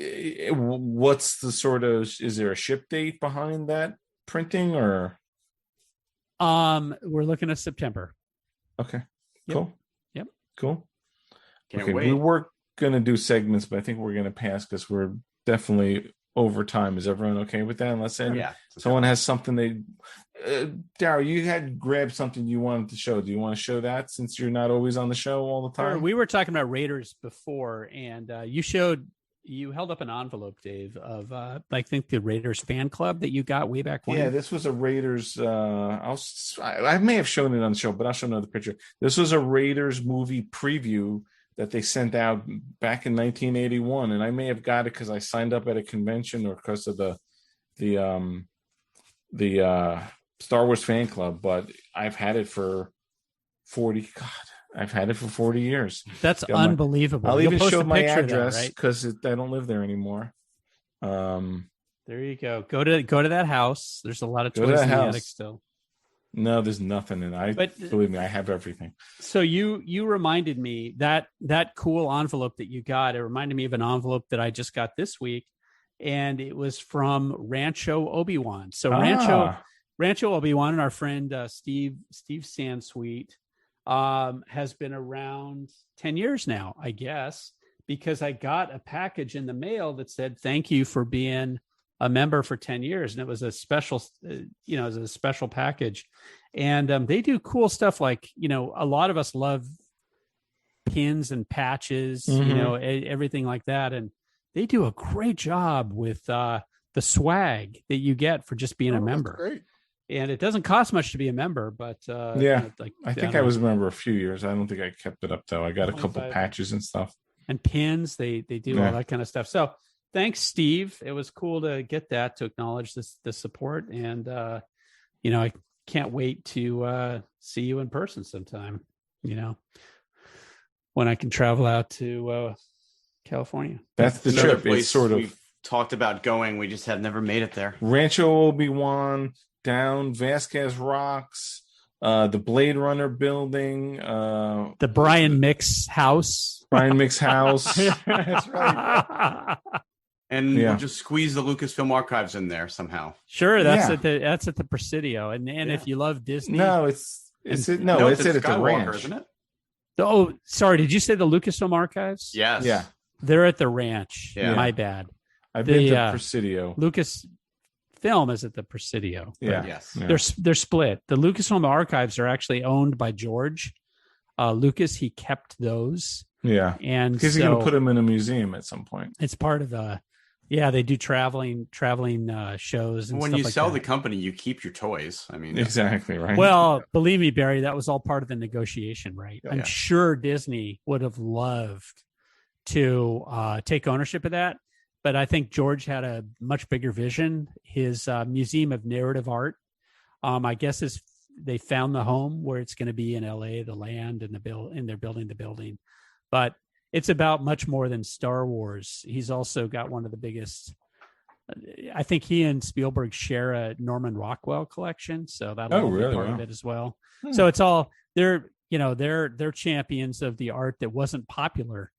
what's the sort of, is there a ship date behind that printing, or? We're looking at September. Okay. Yep. Cool. Yep. Cool. Can't wait. We were going to do segments, but I think we're going to pass because we're definitely over time. Is everyone okay with that? Unless someone has something Darryl, you had grabbed something you wanted to show. Do you want to show that, since you're not always on the show all the time? Sure. We were talking about Raiders before, and you held up an envelope, Dave, of I think the Raiders fan club that you got way back when. Yeah, this was a Raiders. I may have shown it on the show, but I'll show another picture. This was a Raiders movie preview that they sent out back in 1981, and I may have got it because I signed up at a convention or because of the Star Wars fan club. But I've had it for 40. God, I've had it for 40 years. That's unbelievable. I'll even show my address because I don't live there anymore. There you go. Go to that house. There's a lot of toys in the attic still. No, there's nothing in it. But believe me, I have everything. So you reminded me that cool envelope that you got. It reminded me of an envelope that I just got this week, and it was from Rancho Obi-Wan. So Rancho Obi-Wan and our friend Steve Sansweet has been around 10 years now, I guess, because I got a package in the mail that said, "Thank you for being a member for 10 years." And it was a special, a special package. And they do cool stuff like, a lot of us love pins and patches, everything like that. And they do a great job with the swag that you get for just being a member. Great. And it doesn't cost much to be a member, but I think I was a member a few years. I don't think I kept it up though. I got a couple patches and stuff. And pins, they do all that kind of stuff. So thanks, Steve. It was cool to get that, to acknowledge the support. And, I can't wait to see you in person sometime, when I can travel out to California. That's the trip. It's sort of we've talked about going. We just have never made it there. Rancho Obi-Wan, down Vasquez Rocks, the Blade Runner building, the Brian Mix house. That's right. And we'll just squeeze the Lucasfilm archives in there somehow. Sure, that's at the Presidio. And if you love Disney, it's at the ranch, isn't it? Oh, sorry. Did you say the Lucasfilm archives? Yes. Yeah. They're at the ranch. Yeah. My bad. I've been to Presidio. Lucasfilm is at the Presidio. Yeah. Yes. Yeah. They're split. The Lucasfilm archives are actually owned by George Lucas. He kept those. Yeah. And because he's going to put them in a museum at some point. It's part of they do traveling shows. And when stuff you like sell that. the company, you keep your toys. I mean, exactly right. Well, believe me, Barry, that was all part of the negotiation, right? Yeah. I'm sure Disney would have loved to take ownership of that, but I think George had a much bigger vision. His Museum of Narrative Art, I guess, they found the home where it's going to be in LA, the land and and they're building the building, but it's about much more than Star Wars. He's also got one of the biggest. I think he and Spielberg share a Norman Rockwell collection, so that'll be part of it as well. So it's all they're champions of the art that wasn't popular.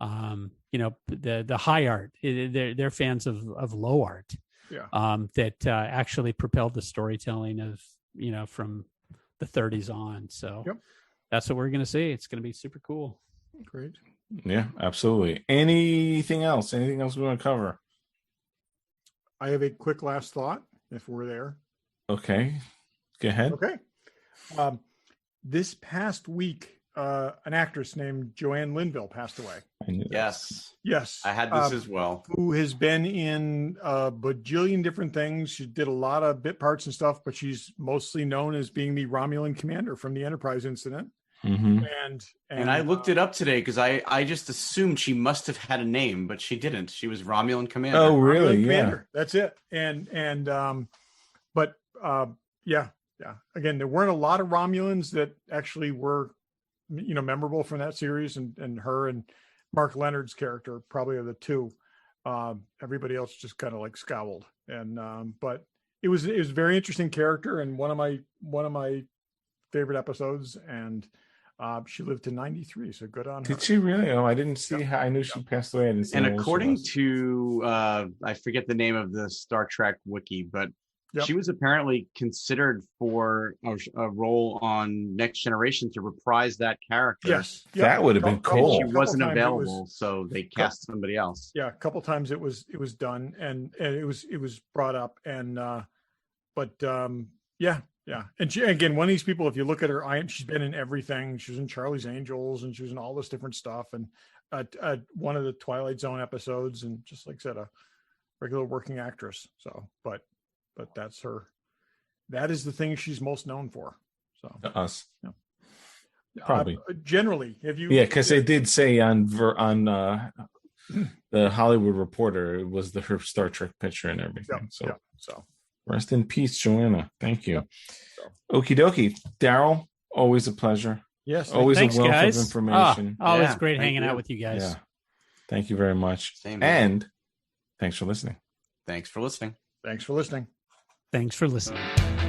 The high art. They're fans of low art. Yeah. That actually propelled the storytelling of from the 30s on. So that's what we're going to see. It's going to be super cool. Great. Yeah, absolutely. Anything else? Anything else we want to cover? I have a quick last thought, if we're there. Okay. Go ahead. Okay. This past week, an actress named Joanne Linville passed away. I knew that. Yes. I had this as well. Who has been in a bajillion different things. She did a lot of bit parts and stuff, but she's mostly known as being the Romulan commander from the Enterprise incident. Mm-hmm. And I looked it up today because I just assumed she must have had a name, but she didn't. She was Romulan Commander. Oh, really? Romulan Yeah. Commander. That's it. Yeah. Again, there weren't a lot of Romulans that actually were, memorable from that series, and her and Mark Leonard's character probably are the two. Everybody else just kind of like scowled, but it was a very interesting character and one of my favorite episodes. And she lived to 93, so good on her. Did she really? Oh, I didn't see how. I knew she passed away. I didn't see. And according to I forget the name of the Star Trek wiki, but she was apparently considered for a role on Next Generation to reprise that character. Yes, that would have been cool. She wasn't available, so they cast somebody else. Yeah, a couple times it was done, and it was brought up, and yeah. And she, again, one of these people, if you look at her, she's been in everything. She was in Charlie's Angels, and she was in all this different stuff, and one of the Twilight Zone episodes, and just like I said, a regular working actress. So, but that's her. That is the thing she's most known for. So to us, probably generally. Have you? Yeah, because they did say on the Hollywood Reporter, it was her Star Trek picture and everything. So rest in peace, Joanna. Thank you. Okie dokie. Darryl, always a pleasure. Yes. Always thanks, a wealth guys. of information. Always great hanging out with you guys. Yeah. Thank you very much. Same and thanks for listening. Thanks for listening. Thanks for listening. Thanks for listening.